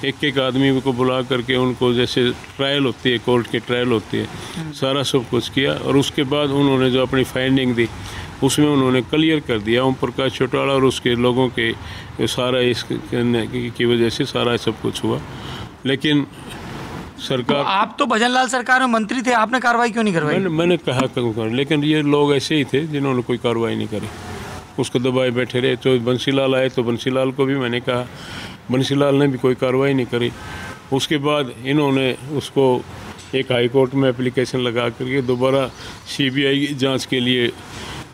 Speaker 2: एक आदमी को बुला करके उनको, जैसे ट्रायल होती है, कोर्ट की ट्रायल होती है, सारा सब कुछ किया। और उसके बाद उन्होंने जो अपनी फाइंडिंग दी, उसमें उन्होंने क्लियर कर दिया ओम प्रकाश चौटाला और उसके लोगों के सारा की वजह से सारा सब कुछ हुआ। लेकिन सरकार,
Speaker 1: तो आप तो भजनलाल सरकार में मंत्री थे, आपने कार्रवाई क्यों नहीं करवाई?
Speaker 2: मैंने कहा कर, लेकिन ये लोग ऐसे ही थे जिन्होंने कोई कार्रवाई नहीं करी, उसको दबाए बैठे रहे। तो बंसीलाल आए, तो बंसीलाल को भी मैंने कहा, बंसीलाल ने भी कोई कार्रवाई नहीं करी। उसके बाद इन्होंने उसको एक हाई कोर्ट में एप्लीकेशन लगा करके दोबारा सीबीआई की जांच के लिए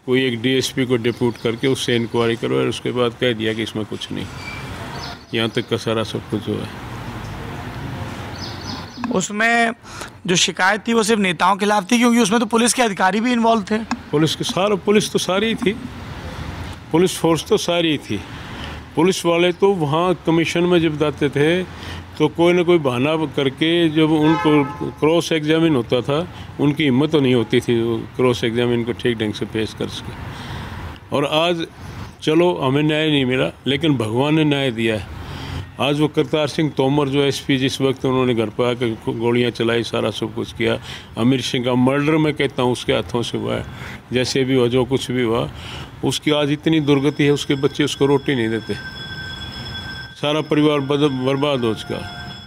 Speaker 2: कोई एक डीएसपी को डिप्यूट करके उससे इंक्वायरी करो, और उसके बाद कह दिया कि इसमें कुछ नहीं। यहाँ तक का सारा सब कुछ हुआ है।
Speaker 1: उसमें जो शिकायत थी वो सिर्फ नेताओं के खिलाफ थी, क्योंकि उसमें तो पुलिस के अधिकारी भी इन्वॉल्व थे।
Speaker 2: पुलिस तो सारी थी, पुलिस फोर्स तो सारी थी। पुलिस वाले तो वहाँ कमीशन में जब जाते थे तो कोई ना कोई बहाना करके, जब उनको क्रॉस एग्जामिन होता था, उनकी हिम्मत तो नहीं होती थी क्रॉस एग्जामिन को ठीक ढंग से पेश कर सके। और आज चलो हमें न्याय नहीं मिला, लेकिन भगवान ने न्याय दिया है। आज वो करतार सिंह तोमर जो एसपी, जिस वक्त उन्होंने घर पर आकर गोलियां चलाई, सारा सब कुछ किया, अमीर सिंह का मर्डर मैं कहता हूँ उसके हाथों से हुआ है। जैसे भी हुआ, जो कुछ भी हुआ, उसकी आज इतनी दुर्गति है, उसके बच्चे उसको रोटी नहीं देते, सारा परिवार बर्बाद हो चुका।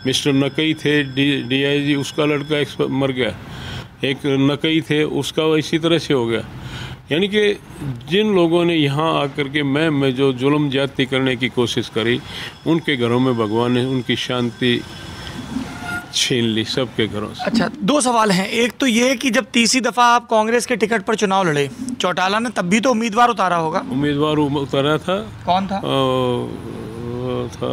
Speaker 2: मिस्टर नकई थे डीआईजी, उसका लड़का मर गया। एक नकई थे, उसका इसी तरह से हो गया। यानी कि जिन लोगों ने यहाँ आकर के मैं जो जुल्म ज्यादती करने की कोशिश करी, उनके घरों में भगवान ने उनकी शांति छीन ली, सबके घरों से।
Speaker 1: अच्छा, 2 सवाल हैं। एक तो ये कि जब तीसरी दफ़ा आप कांग्रेस के टिकट पर चुनाव लड़े, चौटाला ने तब भी तो उम्मीदवार उतारा होगा?
Speaker 2: उम्मीदवार उतारा था।
Speaker 1: कौन था?
Speaker 2: था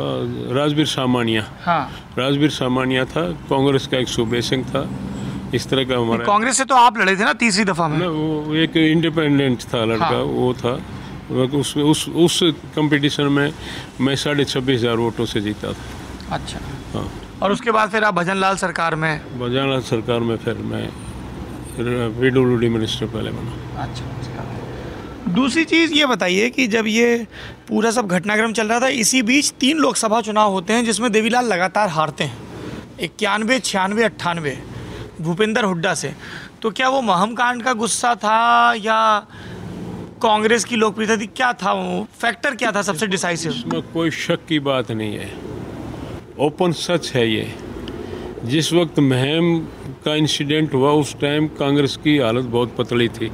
Speaker 2: राजवीर सामानिया।
Speaker 1: हाँ,
Speaker 2: राजवीर सामानिया था। कांग्रेस का एक सूबे सिंह था। इस तरह का हमारा।
Speaker 1: कांग्रेस से तो आप लड़े थे ना तीसरी दफ़ा में?
Speaker 2: ना, वो एक इंडिपेंडेंट था लड़का। हाँ। वो था उस कंपटीशन में मैं 26,500 वोटों से जीता था।
Speaker 1: अच्छा।
Speaker 2: हाँ।
Speaker 1: और उसके बाद फिर आप भजनलाल सरकार में?
Speaker 2: भजनलाल सरकार में फिर मैं पीडब्ल्यूडी मिनिस्टर पहले बना।
Speaker 1: अच्छा। दूसरी चीज़ ये बताइए कि जब ये पूरा सब घटनाक्रम चल रहा था, इसी बीच 3 लोकसभा चुनाव होते हैं जिसमें देवीलाल लगातार हारते हैं, 91, 96, 98 भूपेंद्र हुड्डा से। तो क्या वो महम कांड का गुस्सा था या कांग्रेस की लोकप्रियता थी, क्या था वो फैक्टर, क्या था सबसे डिसाइसिव?
Speaker 2: इसमें कोई शक की बात नहीं है, ओपन सच है ये। जिस वक्त महम का इंसिडेंट हुआ उस टाइम कांग्रेस की हालत बहुत पतली थी,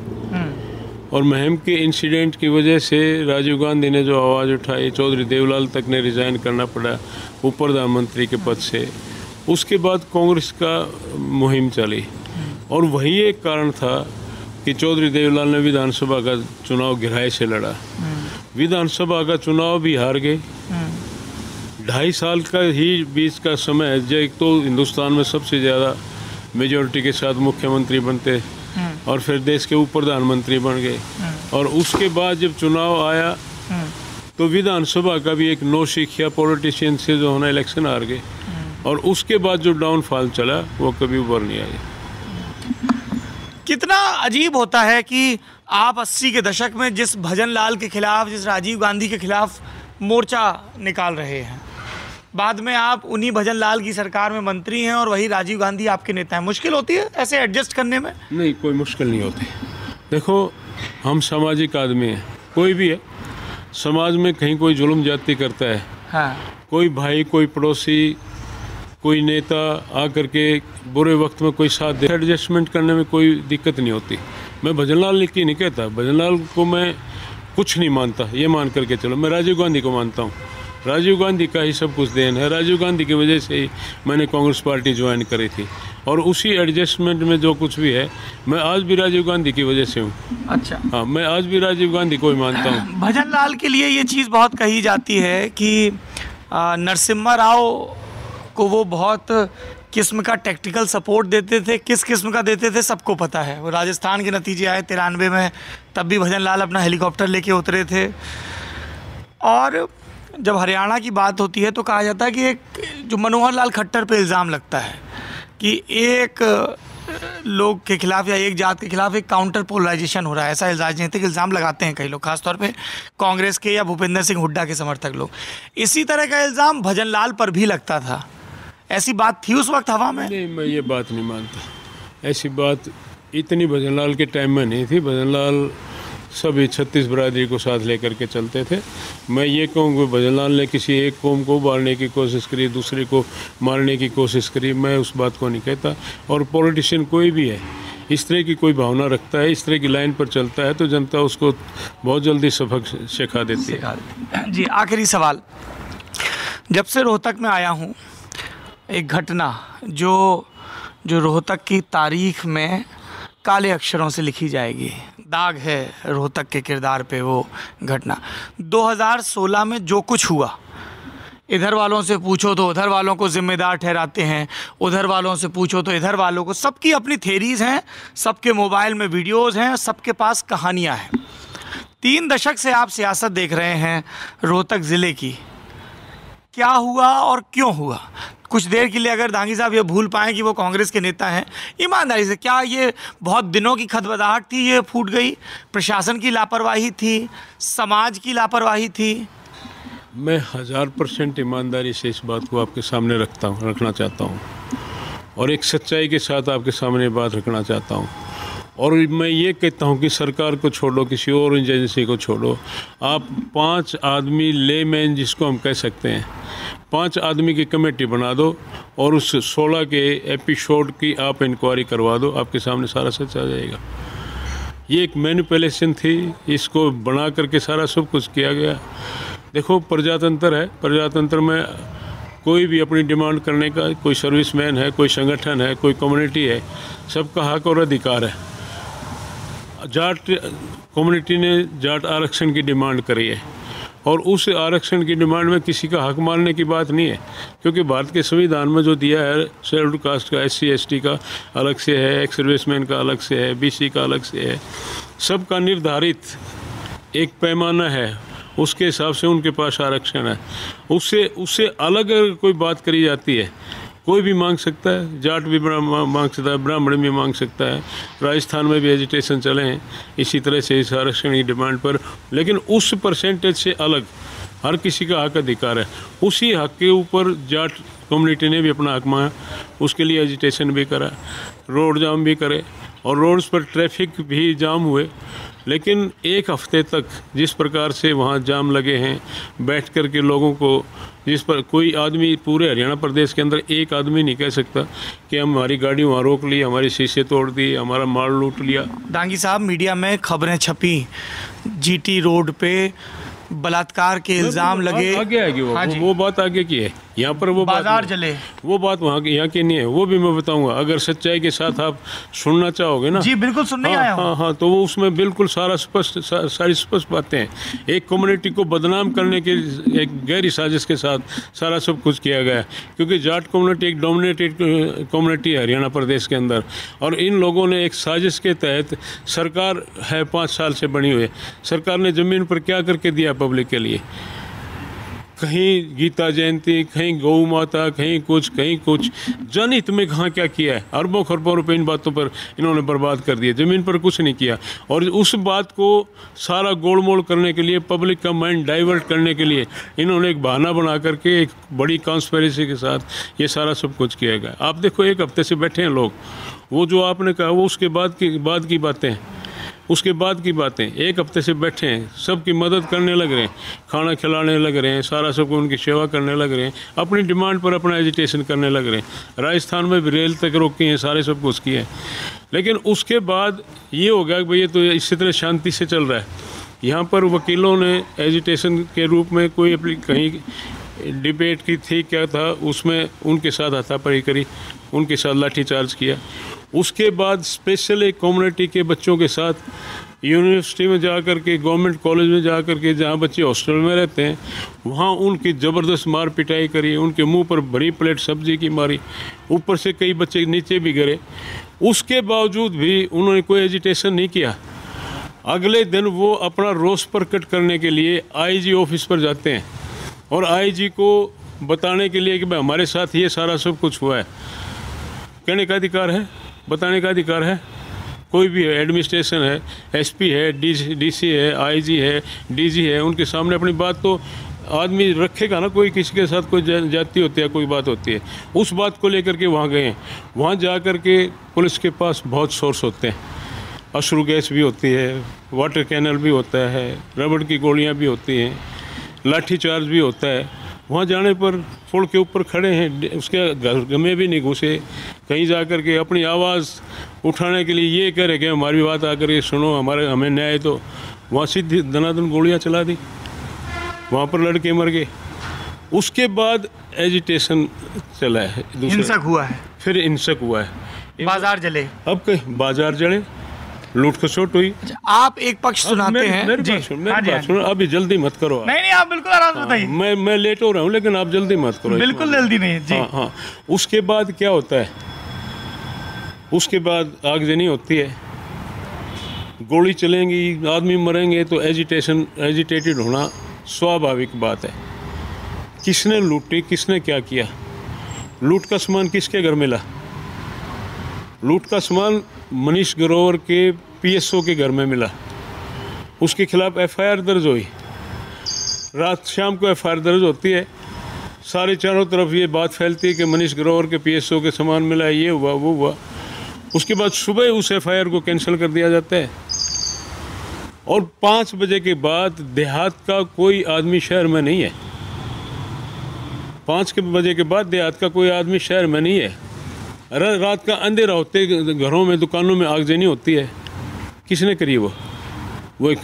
Speaker 2: और महम के इंसिडेंट की वजह से राजीव गांधी ने जो आवाज़ उठाई, चौधरी देवलाल तक ने रिज़ाइन करना पड़ा उप प्रधानमंत्री के पद से। उसके बाद कांग्रेस का मुहिम चली, और वही एक कारण था कि चौधरी देवलाल ने विधानसभा का चुनाव गिराए से लड़ा। विधानसभा का चुनाव भी हार गए। 2.5 साल का ही बीच का समय है, जो एक तो हिंदुस्तान में सबसे ज़्यादा मेजॉरिटी के साथ मुख्यमंत्री बनते और फिर देश के उप प्रधानमंत्री बन गए। और उसके बाद जब चुनाव आया तो विधानसभा का भी एक नौसिखिया पॉलिटिशियन से जो होना इलेक्शन हार गए। और उसके बाद जो डाउनफॉल चला वो कभी उभर नहीं आया।
Speaker 1: कितना अजीब होता है कि आप 80 के दशक में जिस भजन लाल के खिलाफ, जिस राजीव गांधी के खिलाफ मोर्चा निकाल रहे हैं, बाद में आप उन्हीं भजन लाल की सरकार में मंत्री हैं और वही राजीव गांधी आपके नेता हैं। मुश्किल होती है ऐसे एडजस्ट करने में?
Speaker 2: नहीं, कोई मुश्किल नहीं होती। देखो, हम सामाजिक आदमी हैं, कोई भी है। समाज में कहीं कोई जुल्म जाती करता है,
Speaker 1: हाँ।
Speaker 2: कोई भाई, कोई पड़ोसी, कोई नेता आकर के बुरे वक्त में कोई साथ दे, एडजस्टमेंट करने में कोई दिक्कत नहीं होती। मैं भजन लाल की नहीं कहता, भजन लाल को मैं कुछ नहीं मानता, ये मान करके चलो। मैं राजीव गांधी को मानता हूँ। राजीव गांधी का ही सब कुछ देन है। राजीव गांधी की वजह से ही मैंने कांग्रेस पार्टी ज्वाइन करी थी और उसी एडजस्टमेंट में जो कुछ भी है, मैं आज भी राजीव गांधी की वजह से हूँ।
Speaker 1: अच्छा।
Speaker 2: हाँ, मैं आज भी राजीव गांधी को ही मानता हूँ।
Speaker 1: भजन लाल के लिए ये चीज़ बहुत कही जाती है कि नरसिम्हा राव को वो बहुत किस्म का टेक्निकल सपोर्ट देते थे। किस किस्म का देते थे सबको पता है। वो राजस्थान के नतीजे आए 93 में, तब भी भजन लाल अपना हेलीकॉप्टर लेके उतरे थे। और जब हरियाणा की बात होती है तो कहा जाता है कि एक जो मनोहर लाल खट्टर पे इल्ज़ाम लगता है कि एक लोग के खिलाफ या एक जात के खिलाफ एक काउंटर पोलराइजेशन हो रहा है। ऐसा राजनीतिक इल्ज़ाम लगाते हैं कई लोग, खासतौर पे कांग्रेस के या भूपेंद्र सिंह हुड्डा के समर्थक लोग। इसी तरह का इल्ज़ाम भजन लाल पर भी लगता था। ऐसी बात थी उस वक्त हवा में?
Speaker 2: नहीं, मैं ये बात नहीं मानता। ऐसी बात इतनी भजन लाल के टाइम में नहीं थी। भजन लाल सभी 36 बरादरी को साथ लेकर के चलते थे। मैं ये कहूँ कि भजन लाल ने किसी एक कौम को उबारने की कोशिश करी, दूसरे को मारने की कोशिश करी, मैं उस बात को नहीं कहता। और पॉलिटिशियन कोई भी है, इस तरह की कोई भावना रखता है, इस तरह की लाइन पर चलता है तो जनता उसको बहुत जल्दी सबक सिखा देती है।
Speaker 1: जी, आखिरी सवाल। जब से रोहतक में आया हूँ, एक घटना जो रोहतक की तारीख में काले अक्षरों से लिखी जाएगी, दाग है रोहतक के किरदार पे वो घटना। 2016 में जो कुछ हुआ, इधर वालों से पूछो तो उधर वालों को जिम्मेदार ठहराते हैं, उधर वालों से पूछो तो इधर वालों को। सबकी अपनी थेरीज हैं, सबके मोबाइल में वीडियोज़ हैं, सबके पास कहानियाँ हैं। 3 दशक से आप सियासत देख रहे हैं रोहतक ज़िले की। क्या हुआ और क्यों हुआ? कुछ देर के लिए अगर दांगी साहब ये भूल पाएँ कि वो कांग्रेस के नेता हैं, ईमानदारी से, क्या ये बहुत दिनों की खदबदाहट थी, ये फूट गई? प्रशासन की लापरवाही थी? समाज की लापरवाही थी?
Speaker 2: मैं 1000% ईमानदारी से इस बात को आपके सामने रखना चाहता हूँ और एक सच्चाई के साथ आपके सामने बात रखना चाहता हूँ। और मैं ये कहता हूँ कि सरकार को छोड़ो, किसी और एजेंसी को छोड़ो, आप 5 आदमी लेमैन जिसको हम कह सकते हैं, 5 आदमी की कमेटी बना दो और उस 16 के एपिसोड की आप इंक्वायरी करवा दो, आपके सामने सारा सच आ जाएगा। ये एक मैनिपुलेशन थी, इसको बना करके सारा सब कुछ किया गया। देखो, प्रजातंत्र है, प्रजातंत्र में कोई भी अपनी डिमांड करने का, कोई सर्विसमैन है, कोई संगठन है, कोई कम्युनिटी है, सबका हक और अधिकार है। जाट कम्युनिटी ने जाट आरक्षण की डिमांड करी है और उस आरक्षण की डिमांड में किसी का हक मानने की बात नहीं है, क्योंकि भारत के संविधान में जो दिया है शेड्यूल्ड कास्ट का, SC ST का अलग से है, एक्स सर्विसमैन का अलग से है, BC का अलग से है, सबका निर्धारित एक पैमाना है, उसके हिसाब से उनके पास आरक्षण है। उससे अलग अगर कोई बात करी जाती है, कोई भी मांग सकता है, जाट भी मांग सकता है, ब्राह्मण भी मांग सकता है। राजस्थान में भी एजिटेशन चले हैं इसी तरह से इस आरक्षण की डिमांड पर, लेकिन उस परसेंटेज से अलग हर किसी का हक अधिकार है। उसी हक के ऊपर जाट कम्युनिटी ने भी अपना हक मांगा, उसके लिए एजिटेशन भी करा, रोड जाम भी करे और रोड्स पर ट्रैफिक भी जाम हुए। लेकिन 1 हफ्ते तक जिस प्रकार से वहाँ जाम लगे हैं, बैठ कर के लोगों को, जिस पर कोई आदमी पूरे हरियाणा प्रदेश के अंदर एक आदमी नहीं कह सकता कि हमारी गाड़ी वहाँ रोक ली, हमारी शीशे तोड़ दी, हमारा माल लूट लिया।
Speaker 1: दांगी साहब, मीडिया में खबरें छपी GT रोड पे बलात्कार के इल्ज़ाम लगे।
Speaker 2: आगे आएगी वो बात आगे की है। यहाँ पर वो
Speaker 1: बाजार जले,
Speaker 2: वो बात वहाँ की यहाँ की नहीं है, वो भी मैं बताऊंगा। अगर सच्चाई के साथ आप सुनना चाहोगे ना।
Speaker 1: जी बिल्कुल, सुनने आया हूँ।
Speaker 2: हाँ, तो वो उसमें बिल्कुल सारी स्पष्ट बातें हैं। एक कम्युनिटी को बदनाम करने के एक गहरी साजिश के साथ सारा सब कुछ किया गया है, क्योंकि जाट कम्युनिटी एक डोमिनेटेड कम्युनिटी है हरियाणा प्रदेश के अंदर, और इन लोगों ने एक साजिश के तहत, सरकार है 5 साल से बनी हुई, सरकार ने ज़मीन पर क्या करके दिया पब्लिक के लिए? कहीं गीता जयंती, कहीं गौ माता, कहीं कुछ जनहित में कहाँ क्या किया है? अरबों खरबों रुपए इन बातों पर इन्होंने बर्बाद कर दिए, ज़मीन पर कुछ नहीं किया। और उस बात को सारा गोलमोल करने के लिए, पब्लिक का माइंड डाइवर्ट करने के लिए इन्होंने एक बहाना बना करके एक बड़ी कॉन्स्पिरेसी के साथ ये सारा सब कुछ किया गया। आप देखो, 1 हफ्ते से बैठे हैं लोग, वो जो आपने कहा वो उसके बाद की बातें, उसके बाद की बातें। 1 हफ्ते से बैठे हैं, सबकी मदद करने लग रहे हैं, खाना खिलाने लग रहे हैं, सारा सबको उनकी सेवा करने लग रहे हैं, अपनी डिमांड पर अपना एजिटेशन करने लग रहे हैं। राजस्थान में भी रेल तक रोकी हैं, सारे सब कुछ किए हैं। लेकिन उसके बाद ये हो गया कि भाई ये तो इसी तरह शांति से चल रहा है। यहाँ पर वकीलों ने एजिटेशन के रूप में कोई अपनी कहीं डिबेट की थी, क्या था, उसमें उनके साथ हाथापाई करी, उनके साथ लाठीचार्ज किया। उसके बाद स्पेशल एक कम्युनिटी के बच्चों के साथ यूनिवर्सिटी में जा कर के, गवर्नमेंट कॉलेज में जा कर के, जहाँ बच्चे हॉस्टल में रहते हैं, वहाँ उनकी ज़बरदस्त मार पिटाई करी, उनके मुंह पर भरी प्लेट सब्जी की मारी, ऊपर से कई बच्चे नीचे भी गिरे। उसके बावजूद भी उन्होंने कोई एजिटेशन नहीं किया। अगले दिन वो अपना रोष प्रकट करने के लिए आईजी ऑफिस पर जाते हैं और आईजी को बताने के लिए कि भाई हमारे साथ ये सारा सब कुछ हुआ है। कहने का अधिकार है, बताने का अधिकार है। कोई भी है, एडमिनिस्ट्रेशन है, एसपी है, डीसी है, आईजी है, डीजी है, उनके सामने अपनी बात तो आदमी रखेगा ना। कोई किसी के साथ कोई जाति होती है, कोई बात होती है, उस बात को लेकर के वहाँ गए। वहाँ जा कर के पुलिस के पास बहुत सोर्स होते हैं, अश्रु गैस भी होती है, वाटर कैनल भी होता है, रबड़ की गोलियाँ भी होती हैं, लाठीचार्ज भी होता है। वहाँ जाने पर पुल के ऊपर खड़े हैं, उसके घर में भी नहीं घुसे, कहीं जा कर के अपनी आवाज़ उठाने के लिए ये कह रहे कि हमारी बात आकर के सुनो, हमें न्याय दो। वहाँ सीधी दनादन गोलियाँ चला दी, वहाँ पर लड़के मर गए। उसके बाद एजिटेशन चला है,
Speaker 1: हिंसक हुआ है,
Speaker 2: फिर हिंसक हुआ है,
Speaker 1: बाजार जले।
Speaker 2: अब कहीं बाजार जले, लूट खसोट हुई।
Speaker 1: आप एक पक्ष सुनाते हैं।
Speaker 2: मेरी बात सुनो, अभी जल्दी मत करो।
Speaker 1: नहीं, आप बिल्कुल आराम से बताइए।
Speaker 2: मैं लेट हो रहा हूँ, लेकिन आप जल्दी मत करो।
Speaker 1: बिल्कुल जल्दी नहीं है जी।
Speaker 2: हाँ। उसके बाद क्या होता है? उसके बाद आगजनी होती है, गोली चलेंगी, आदमी मरेंगे, तो एजिटेटेड होना स्वाभाविक बात है। किसने लूटी, किसने क्या किया? लूट का सामान किसके घर मिला? लूट का सामान मनीष ग्रोवर के पीएसओ के घर में मिला। उसके खिलाफ एफआईआर दर्ज हुई। रात शाम को एफआईआर दर्ज होती है, सारे चारों तरफ ये बात फैलती है कि मनीष ग्रोवर के पीएसओ के सामान मिला, ये हुआ, वो हुआ। उसके बाद सुबह उस एफआईआर को कैंसिल कर दिया जाता है, और 5 बजे के बाद देहात का कोई आदमी शहर में नहीं है। 5 बजे के बाद देहात का कोई आदमी शहर में नहीं है। रात का अंधेरा होते घरों में, दुकानों में आगजनी होती है। किसने करी? वो एक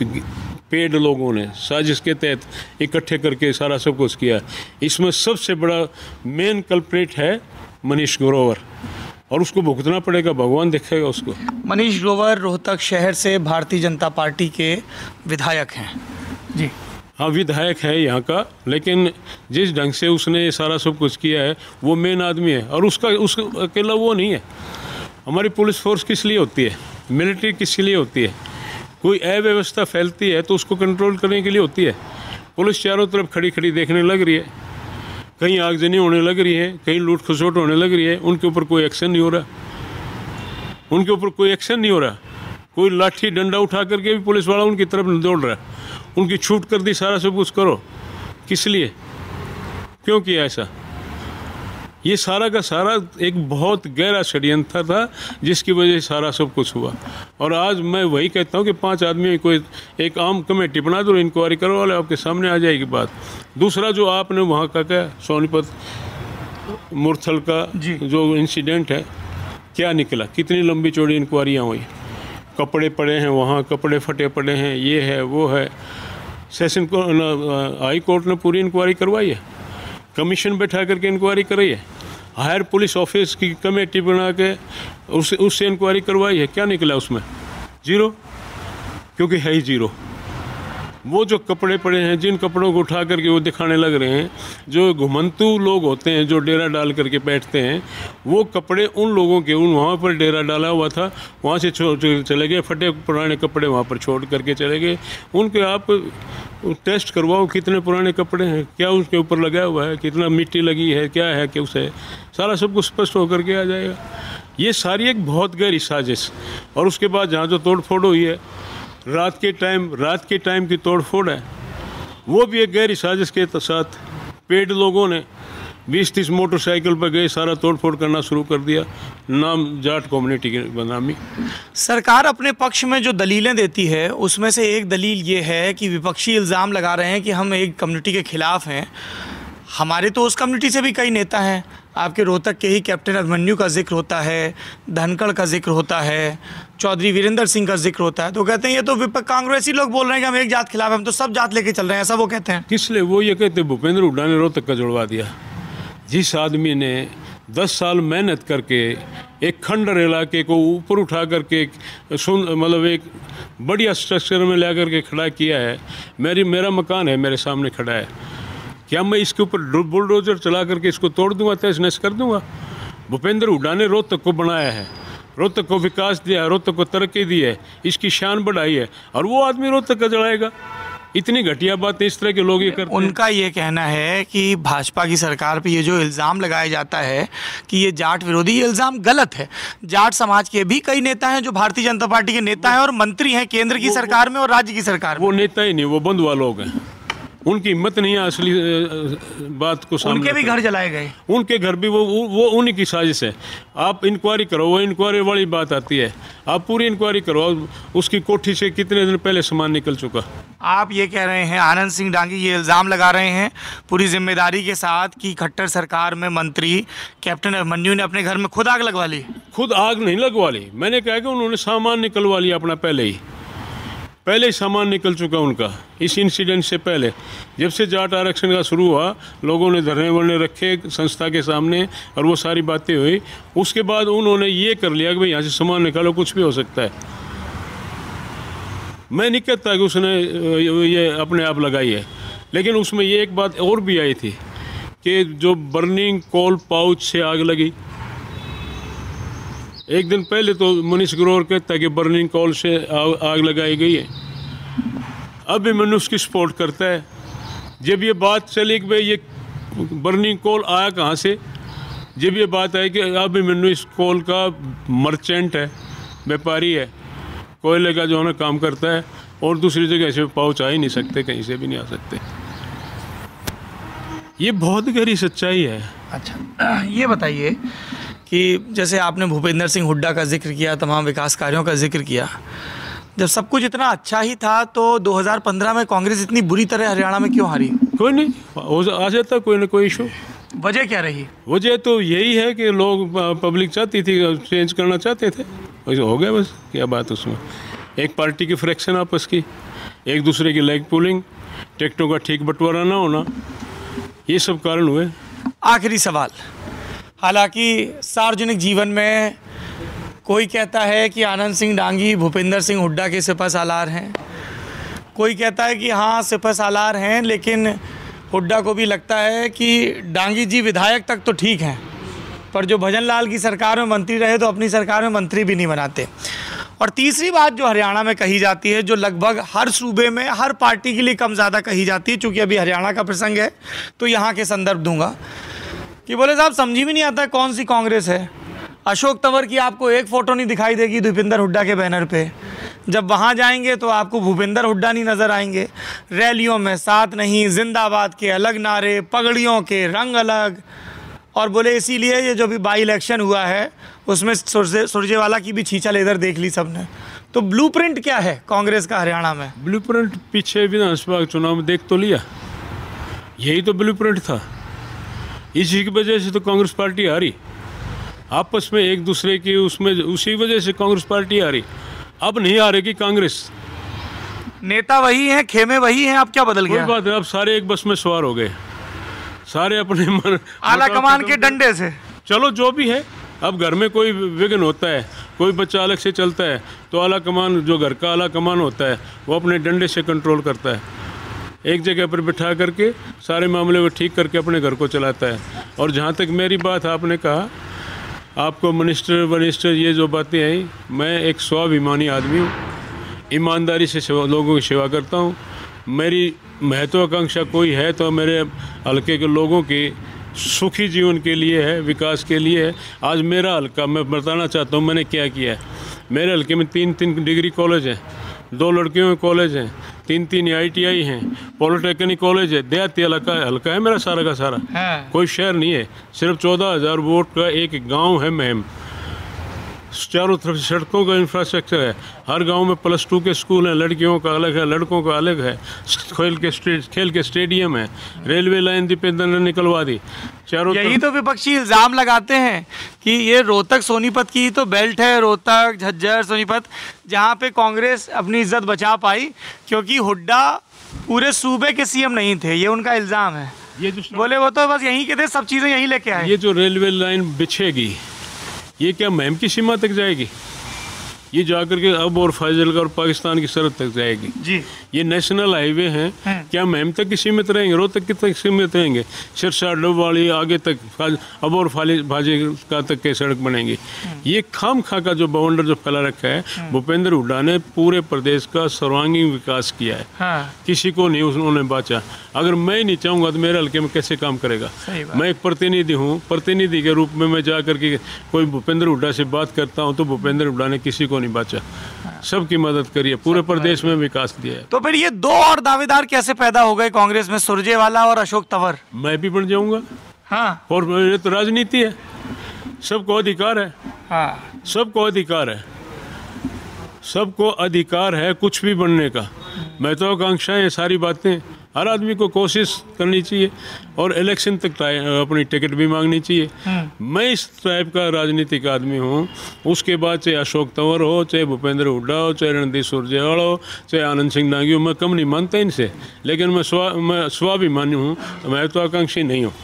Speaker 2: पेड लोगों ने साजिश के तहत इकट्ठे करके सारा सब कुछ किया। इसमें सबसे बड़ा मेन कल्प्रेट है मनीष ग्रोवर, और उसको भुगतना पड़ेगा, भगवान देखेगा उसको।
Speaker 1: मनीष ग्रोवर रोहतक शहर से भारतीय जनता पार्टी के विधायक हैं जी।
Speaker 2: हाँ, विधायक है यहाँ का, लेकिन जिस ढंग से उसने ये सारा सब कुछ किया है, वो मेन आदमी है, और उसका अकेला वो नहीं है। हमारी पुलिस फोर्स किस लिए होती है? मिलिट्री किस लिए होती है? कोई अव्यवस्था फैलती है तो उसको कंट्रोल करने के लिए होती है। पुलिस चारों तरफ खड़ी खड़ी देखने लग रही है, कहीं आगजनी होने लग रही है, कहीं लूट खसोट होने लग रही है, उनके ऊपर कोई एक्शन नहीं हो रहा, उनके ऊपर कोई एक्शन नहीं हो रहा। कोई लाठी डंडा उठा करके भी पुलिस वाला उनकी तरफ दौड़ रहा है, उनकी छूट कर दी, सारा सब कुछ करो। किस लिए, क्यों किया ऐसा? ये सारा का सारा एक बहुत गहरा षड्यंत्र था, जिसकी वजह से सारा सब कुछ हुआ। और आज मैं वही कहता हूँ कि 5 आदमी कोई एक आम कमेटी बना दो, इंक्वायरी करो वाले, आपके सामने आ जाएगी बात। दूसरा जो आपने वहाँ का क्या सोनीपत मुरथल का जो इंसिडेंट है, क्या निकला? कितनी लंबी चौड़ी इंक्वायरियाँ हुई, कपड़े पड़े हैं वहाँ, कपड़े फटे पड़े हैं, ये है वो है। सेशन को हाई कोर्ट ने पूरी इंक्वायरी करवाई है, कमीशन बैठा करके इंक्वायरी कराई है, हायर पुलिस ऑफिस की कमेटी बना के उससे इंक्वायरी करवाई है, क्या निकला उसमें? जीरो, क्योंकि है ही जीरो। वो जो कपड़े पड़े हैं, जिन कपड़ों को उठा करके वो दिखाने लग रहे हैं, जो घुमंतू लोग होते हैं जो डेरा डाल करके बैठते हैं, वो कपड़े उन लोगों के, उन वहाँ पर डेरा डाला हुआ था, वहाँ से चले गए, फटे पुराने कपड़े वहाँ पर छोड़ करके चले गए। उनके आप टेस्ट करवाओ कितने पुराने कपड़े हैं, क्या उसके ऊपर लगा हुआ है, कितना मिट्टी लगी है, क्या है, क्या उसे, सारा सब कुछ स्पष्ट होकर के आ जाएगा। ये सारी एक बहुत गहरी साजिश। और उसके बाद जहाँ जो तोड़ फोड़ हुई है, रात के टाइम की तोड़ फोड़ है, वो भी एक गहरी साजिश के साथ पेड लोगों ने 20-30 मोटरसाइकिल पर गए, सारा तोड़ फोड़ करना शुरू कर दिया, नाम जाट कम्युनिटी की बदनामी।
Speaker 1: सरकार अपने पक्ष में जो दलीलें देती है उसमें से एक दलील ये है कि विपक्षी इल्ज़ाम लगा रहे हैं कि हम एक कम्युनिटी के खिलाफ हैं। हमारे तो उस कम्युनिटी से भी कई नेता हैं, आपके रोहतक के ही कैप्टन अभिमन्यु का जिक्र होता है, धनखड़ का जिक्र होता है, चौधरी वीरेंद्र सिंह का जिक्र होता है। तो कहते हैं ये तो कांग्रेसी लोग बोल रहे हैं कि हम एक जात खिलाफ, हम तो सब जात लेके चल रहे हैं, ऐसा वो कहते हैं।
Speaker 2: किस लिए? वो ये कहते हैं भूपेंद्र हुड्डा ने रोहतक का जुड़वा दिया। जिस आदमी ने 10 साल मेहनत करके एक खंडर इलाके को ऊपर उठा करके मतलब एक बढ़िया स्ट्रक्चर में ला करके खड़ा किया है, मेरा मकान है मेरे सामने खड़ा है, क्या मैं इसके ऊपर बुलडोजर चला करके इसको तोड़ दूंगा, तहस नहस कर दूंगा? भूपेंद्र हुड्डा ने रोहतक को बनाया है, रोहतक को विकास दिया है, रोहतक को तरक्की दी है, इसकी शान बढ़ाई है, और वो आदमी रोहतक का जलाएगा? इतनी घटिया बातें इस तरह के लोग ये करते हैं।
Speaker 1: उनका ये कहना है कि भाजपा की सरकार पे ये जो इल्ज़ाम लगाया जाता है कि ये जाट विरोधी, ये इल्ज़ाम गलत है। जाट समाज के भी कई नेता हैं जो भारतीय जनता पार्टी के नेता हैं और मंत्री हैं केंद्र की सरकार में और राज्य की सरकार में।
Speaker 2: वो नेता ही नहीं, वो बंधुआ लोग हैं, उनकी हिम्मत नहीं है असली बात को सामने।
Speaker 1: उनके भी घर जलाए गए,
Speaker 2: उनके घर भी वो उन्हीं की साजिश है। आप इंक्वायरी करो, वो इंक्वायरी वाली बात आती है, आप पूरी इंक्वायरी करो, उसकी कोठी से कितने दिन पहले सामान निकल चुका।
Speaker 1: आप ये कह रहे हैं, आनंद सिंह डांगी ये इल्ज़ाम लगा रहे हैं पूरी जिम्मेदारी के साथ कि खट्टर सरकार में मंत्री कैप्टन अभिमन्यु ने अपने घर में खुद आग लगवा ली।
Speaker 2: खुद आग नहीं लगवा ली, मैंने कहा कि उन्होंने सामान निकलवा लिया अपना, पहले ही सामान निकल चुका उनका। इस इंसिडेंट से पहले, जब से जाट आरक्षण का शुरू हुआ, लोगों ने धरने वरने रखे संस्था के सामने और वो सारी बातें हुई, उसके बाद उन्होंने ये कर लिया कि भाई यहाँ से सामान निकालो, कुछ भी हो सकता है। मैं नहीं कहता कि उसने ये अपने आप लगाई है, लेकिन उसमें ये एक बात और भी आई थी कि जो बर्निंग कोल पाउच से आग लगी, एक दिन पहले तो मनीष ग्रोवर कहता है कि बर्निंग कोल से आग लगाई गई है, अब भी मैंने उसकी सपोर्ट करता है। जब ये बात चली कि भाई ये बर्निंग कोल आया कहाँ से, जब ये बात आई कि अब भी मैंने इस कोल का मर्चेंट है, व्यापारी है, कोयले का जो है काम करता है, और दूसरी जगह से पाउच आ ही नहीं सकते, कहीं से भी नहीं आ सकते। ये बहुत गहरी सच्चाई है।
Speaker 1: अच्छा, ये बताइए कि जैसे आपने भूपेंद्र सिंह हुड्डा का जिक्र किया, तमाम विकास कार्यों का जिक्र किया, जब सब कुछ इतना अच्छा ही था तो 2015 में कांग्रेस इतनी बुरी तरह हरियाणा में क्यों हारी?
Speaker 2: कोई नहीं, आ जाता कोई ना कोई इशू।
Speaker 1: वजह क्या रही?
Speaker 2: वजह तो यही है कि लोग, पब्लिक चाहती थी, चेंज करना चाहते थे, वैसे हो गया, बस क्या बात उसमें। एक पार्टी की फ्रैक्शन आपस की, एक दूसरे की लेग पुलिंग, टिकटों का ठीक बंटवारा ना होना, ये सब कारण हुए।
Speaker 1: आखिरी सवाल, हालांकि सार्वजनिक जीवन में कोई कहता है कि आनंद सिंह डांगी भूपेंद्र सिंह हुड्डा के सिपह सालार हैं, कोई कहता है कि हाँ सिपह सालार हैं, लेकिन हुड्डा को भी लगता है कि डांगी जी विधायक तक तो ठीक हैं, पर जो भजन लाल की सरकार में मंत्री रहे तो अपनी सरकार में मंत्री भी नहीं बनाते। और तीसरी बात जो हरियाणा में कही जाती है, जो लगभग हर सूबे में हर पार्टी के लिए कम ज़्यादा कही जाती है, चूँकि अभी हरियाणा का प्रसंग है तो यहाँ के संदर्भ दूंगा, कि बोले साहब समझी भी नहीं आता है कौन सी कांग्रेस है। अशोक तंवर की आपको एक फ़ोटो नहीं दिखाई देगी भूपेंद्र हुड्डा के बैनर पे, जब वहाँ जाएंगे तो आपको भूपेंद्र हुड्डा नहीं नज़र आएंगे। रैलियों में साथ नहीं, जिंदाबाद के अलग नारे, पगड़ियों के रंग अलग, और बोले इसीलिए ये जो भी बाई इलेक्शन हुआ है उसमें सुरजेवाला की भी छींचा लेदर देख ली सबने। तो ब्लूप्रिंट क्या है कांग्रेस का हरियाणा में?
Speaker 2: ब्लूप्रिंट पीछे विधानसभा चुनाव में देख तो लिया, यही तो ब्लूप्रिंट था। इसी की वजह से तो कांग्रेस पार्टी हारी, आपस में एक दूसरे की उसमें, उसी वजह से कांग्रेस पार्टी हारी। अब नहीं हारेगी कांग्रेस,
Speaker 1: नेता वही हैं, खेमे वही हैं, अब क्या बदल गया?
Speaker 2: कोई बात है, अब सारे एक बस में सवार हो गए, सारे अपने मन
Speaker 1: आला कमान के डंडे से।
Speaker 2: चलो जो भी है, अब घर में कोई विघ्न होता है, कोई बच्चा अलग से चलता है, तो आला कमान, जो घर का आला कमान होता है, वो अपने डंडे से कंट्रोल करता है, एक जगह पर बिठा करके सारे मामले को ठीक करके अपने घर को चलाता है। और जहाँ तक मेरी बात, आपने कहा आपको मिनिस्टर ये जो बातें आई, मैं एक स्वाभिमानी आदमी हूँ, ईमानदारी से लोगों की सेवा करता हूँ। मेरी महत्वाकांक्षा कोई है तो मेरे हल्के के लोगों के सुखी जीवन के लिए है, विकास के लिए है। आज मेरा हल्का, मैं बताना चाहता हूँ मैंने क्या किया है। मेरे हल्के में 3 डिग्री कॉलेज हैं, 2 लड़कियों के कॉलेज हैं, 3 ITI हैं, पॉलिटेक्निक कॉलेज है। देहाती हल्का है मेरा सारा का सारा, कोई शहर नहीं है। सिर्फ 14,000 वोट का एक गांव है महम। चारों तरफ सड़कों का इंफ्रास्ट्रक्चर है, हर गांव में +2 के स्कूल हैं, लड़कियों का अलग है, लड़कों का अलग है, खेल के स्टेडियम है, रेलवे लाइन दीपेंद्र ने निकलवा दी चारों।
Speaker 1: यही तो विपक्षी इल्ज़ाम लगाते हैं कि ये रोहतक सोनीपत की तो बेल्ट है, रोहतक झज्जर सोनीपत, जहाँ पे कांग्रेस अपनी इज्जत बचा पाई क्योंकि हुड्डा पूरे सूबे के CM नहीं थे, ये उनका इल्ज़ाम है।
Speaker 2: ये जो
Speaker 1: बोले वो तो बस यहीं के थे, सब चीज़ें यहीं लेके आए।
Speaker 2: ये जो रेलवे लाइन बिछेगी, ये क्या महम की सीमा तक जाएगी? ये जाकर के अब और फाजिलका और पाकिस्तान की सरहद तक जाएगी
Speaker 1: जी।
Speaker 2: ये नेशनल हाईवे हैं, क्या महम तक की सीमित रहेंगे? रोहतक की तक सीमित रहेंगे? सिरसा डबवाली आगे तक अब और फाजिलका तक के सड़क बनेंगी। ये खाम खा का जो बवंडर जो फैला रखा है, भूपेंद्र हुड्डा ने पूरे प्रदेश का सर्वांगीण विकास किया है। किसी को नहीं उन्होंने बाचा। अगर मैं नहीं चाहूँगा तो मेरे हल्के में कैसे काम करेगा? मैं एक प्रतिनिधि हूँ, प्रतिनिधि के रूप में मैं जा करके कोई भूपेंद्र हुड्डा से बात करता हूँ तो भूपेंद्र हुड्डा ने किसी को नहीं बाचा, सबकी मदद करी है, पूरे प्रदेश में विकास दिया है।
Speaker 1: तो फिर ये 2 और दावेदार कैसे पैदा हो गए कांग्रेस में, सुरजेवाला और अशोक तंवर?
Speaker 2: मैं भी बन जाऊंगा।
Speaker 1: हाँ,
Speaker 2: और ये तो राजनीति है, सबको अधिकार है।
Speaker 1: हाँ,
Speaker 2: सबको अधिकार है, सबको अधिकार है कुछ भी बनने का। महत्वाकांक्षाएं, ये सारी बातें हर आदमी को कोशिश करनी चाहिए और इलेक्शन तक अपनी टिकट भी मांगनी चाहिए। मैं इस टाइप का राजनीतिक आदमी हूँ। उसके बाद चाहे अशोक तंवर हो, चाहे भूपेंद्र हुड्डा हो, चाहे रणदीप सुरजेवाला हो, चाहे आनंद सिंह नागी हो, मैं कम नहीं मानता इनसे, लेकिन मैं स्वाभिमानी हूँ, महत्वाकांक्षी नहीं हूँ।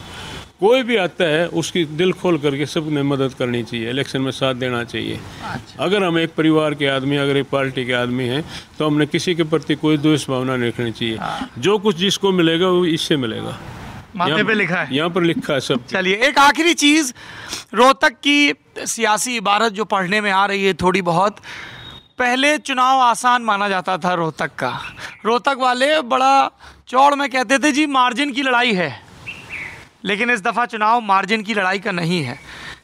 Speaker 2: कोई भी आता है उसकी दिल खोल करके सबने मदद करनी चाहिए, इलेक्शन में साथ देना चाहिए। अगर हम एक परिवार के आदमी, अगर एक पार्टी के आदमी हैं तो हमने किसी के प्रति कोई द्वेष भावना नहीं रखनी चाहिए। जो कुछ जिसको मिलेगा वो इससे मिलेगा,
Speaker 1: माथे पे लिखा है,
Speaker 2: यहाँ पर लिखा है सब।
Speaker 1: चलिए एक आखिरी चीज़, रोहतक की सियासी इबारत जो पढ़ने में आ रही है थोड़ी बहुत, पहले चुनाव आसान माना जाता था रोहतक का। रोहतक वाले बड़ा चौड़ में कहते थे जी मार्जिन की लड़ाई है, लेकिन इस दफ़ा चुनाव मार्जिन की लड़ाई का नहीं है।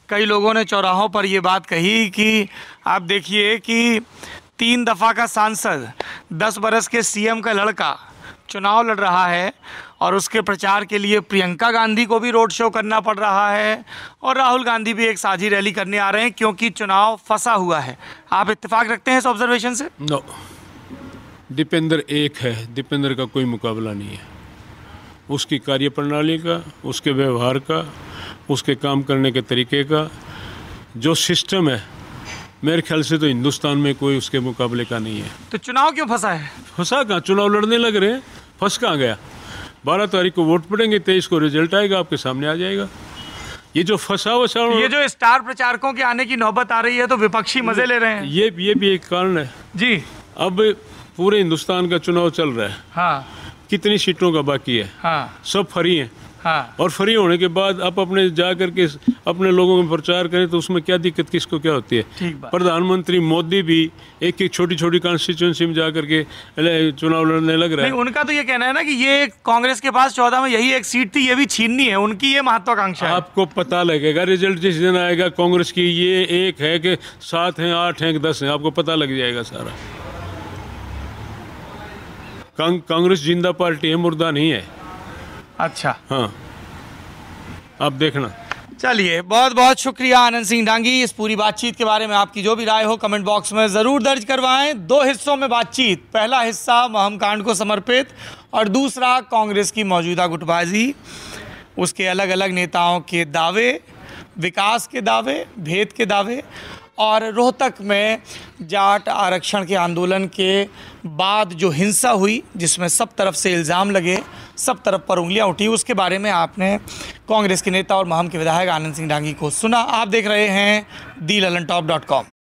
Speaker 1: कई लोगों ने चौराहों पर ये बात कही कि आप देखिए कि 3 दफ़ा का सांसद, 10 बरस के CM का लड़का चुनाव लड़ रहा है और उसके प्रचार के लिए प्रियंका गांधी को भी रोड शो करना पड़ रहा है और राहुल गांधी भी एक साझी रैली करने आ रहे हैं क्योंकि चुनाव फंसा हुआ है। आप इत्तेफाक रखते हैं इस ऑब्जर्वेशन से?
Speaker 2: नो, दीपेंद्र एक है, दीपेंद्र का कोई मुकाबला नहीं है। उसकी कार्यप्रणाली का, उसके व्यवहार का, उसके काम करने के तरीके का जो सिस्टम है, मेरे ख्याल से तो हिंदुस्तान में कोई उसके मुकाबले का नहीं है।
Speaker 1: तो चुनाव क्यों फंसा है?
Speaker 2: फंसा कहाँ, चुनाव लड़ने लग रहे हैं, फंस कहाँ गया? 12 तारीख को वोट पड़ेंगे, 23 को रिजल्ट आएगा, आपके सामने आ जाएगा। ये जो फंसा वसा,
Speaker 1: ये जो स्टार प्रचारकों के आने की नौबत आ रही है तो विपक्षी मजे ले रहे हैं।
Speaker 2: ये भी एक कारण है
Speaker 1: जी।
Speaker 2: अब पूरे हिंदुस्तान का चुनाव चल रहा है।
Speaker 1: हाँ,
Speaker 2: कितनी सीटों का बाकी है?
Speaker 1: हाँ,
Speaker 2: सब फ्री हैं।
Speaker 1: हाँ,
Speaker 2: और फ्री होने के बाद आप अपने जा करके अपने लोगों में प्रचार करें तो उसमें क्या दिक्कत, किसको क्या होती है?
Speaker 1: ठीक बात।
Speaker 2: प्रधानमंत्री मोदी भी एक छोटी छोटी कॉन्स्टिट्यूंसी में जा करके चुनाव लड़ने लग रहा है।
Speaker 1: नहीं, उनका तो ये कहना है ना कि ये कांग्रेस के पास 14 में यही एक सीट थी, ये भी छीननी है, उनकी ये महत्वाकांक्षा है।
Speaker 2: आपको पता लगेगा रिजल्ट जिस दिन आएगा, कांग्रेस की ये 1 है कि 7 हैं, 8 हैं कि 10 हैं, आपको पता लग जाएगा सारा। कांग्रेस जिंदा पार्टी है, मुर्दा नहीं है।
Speaker 1: अच्छा,
Speaker 2: हाँ, आप देखना।
Speaker 1: चलिए बहुत बहुत शुक्रिया आनंद सिंह डांगी। इस पूरी बातचीत के बारे में आपकी जो भी राय हो कमेंट बॉक्स में ज़रूर दर्ज करवाएं। 2 हिस्सों में बातचीत, पहला हिस्सा महम कांड को समर्पित और दूसरा कांग्रेस की मौजूदा गुटबाजी, उसके अलग अलग नेताओं के दावे, विकास के दावे, भेद के दावे और रोहतक में जाट आरक्षण के आंदोलन के बाद जो हिंसा हुई जिसमें सब तरफ से इल्ज़ाम लगे, सब तरफ पर उंगलियां उठी, उसके बारे में आपने कांग्रेस के नेता और महम के विधायक आनंद सिंह डांगी को सुना। आप देख रहे हैं दी लल्लनटॉप.com।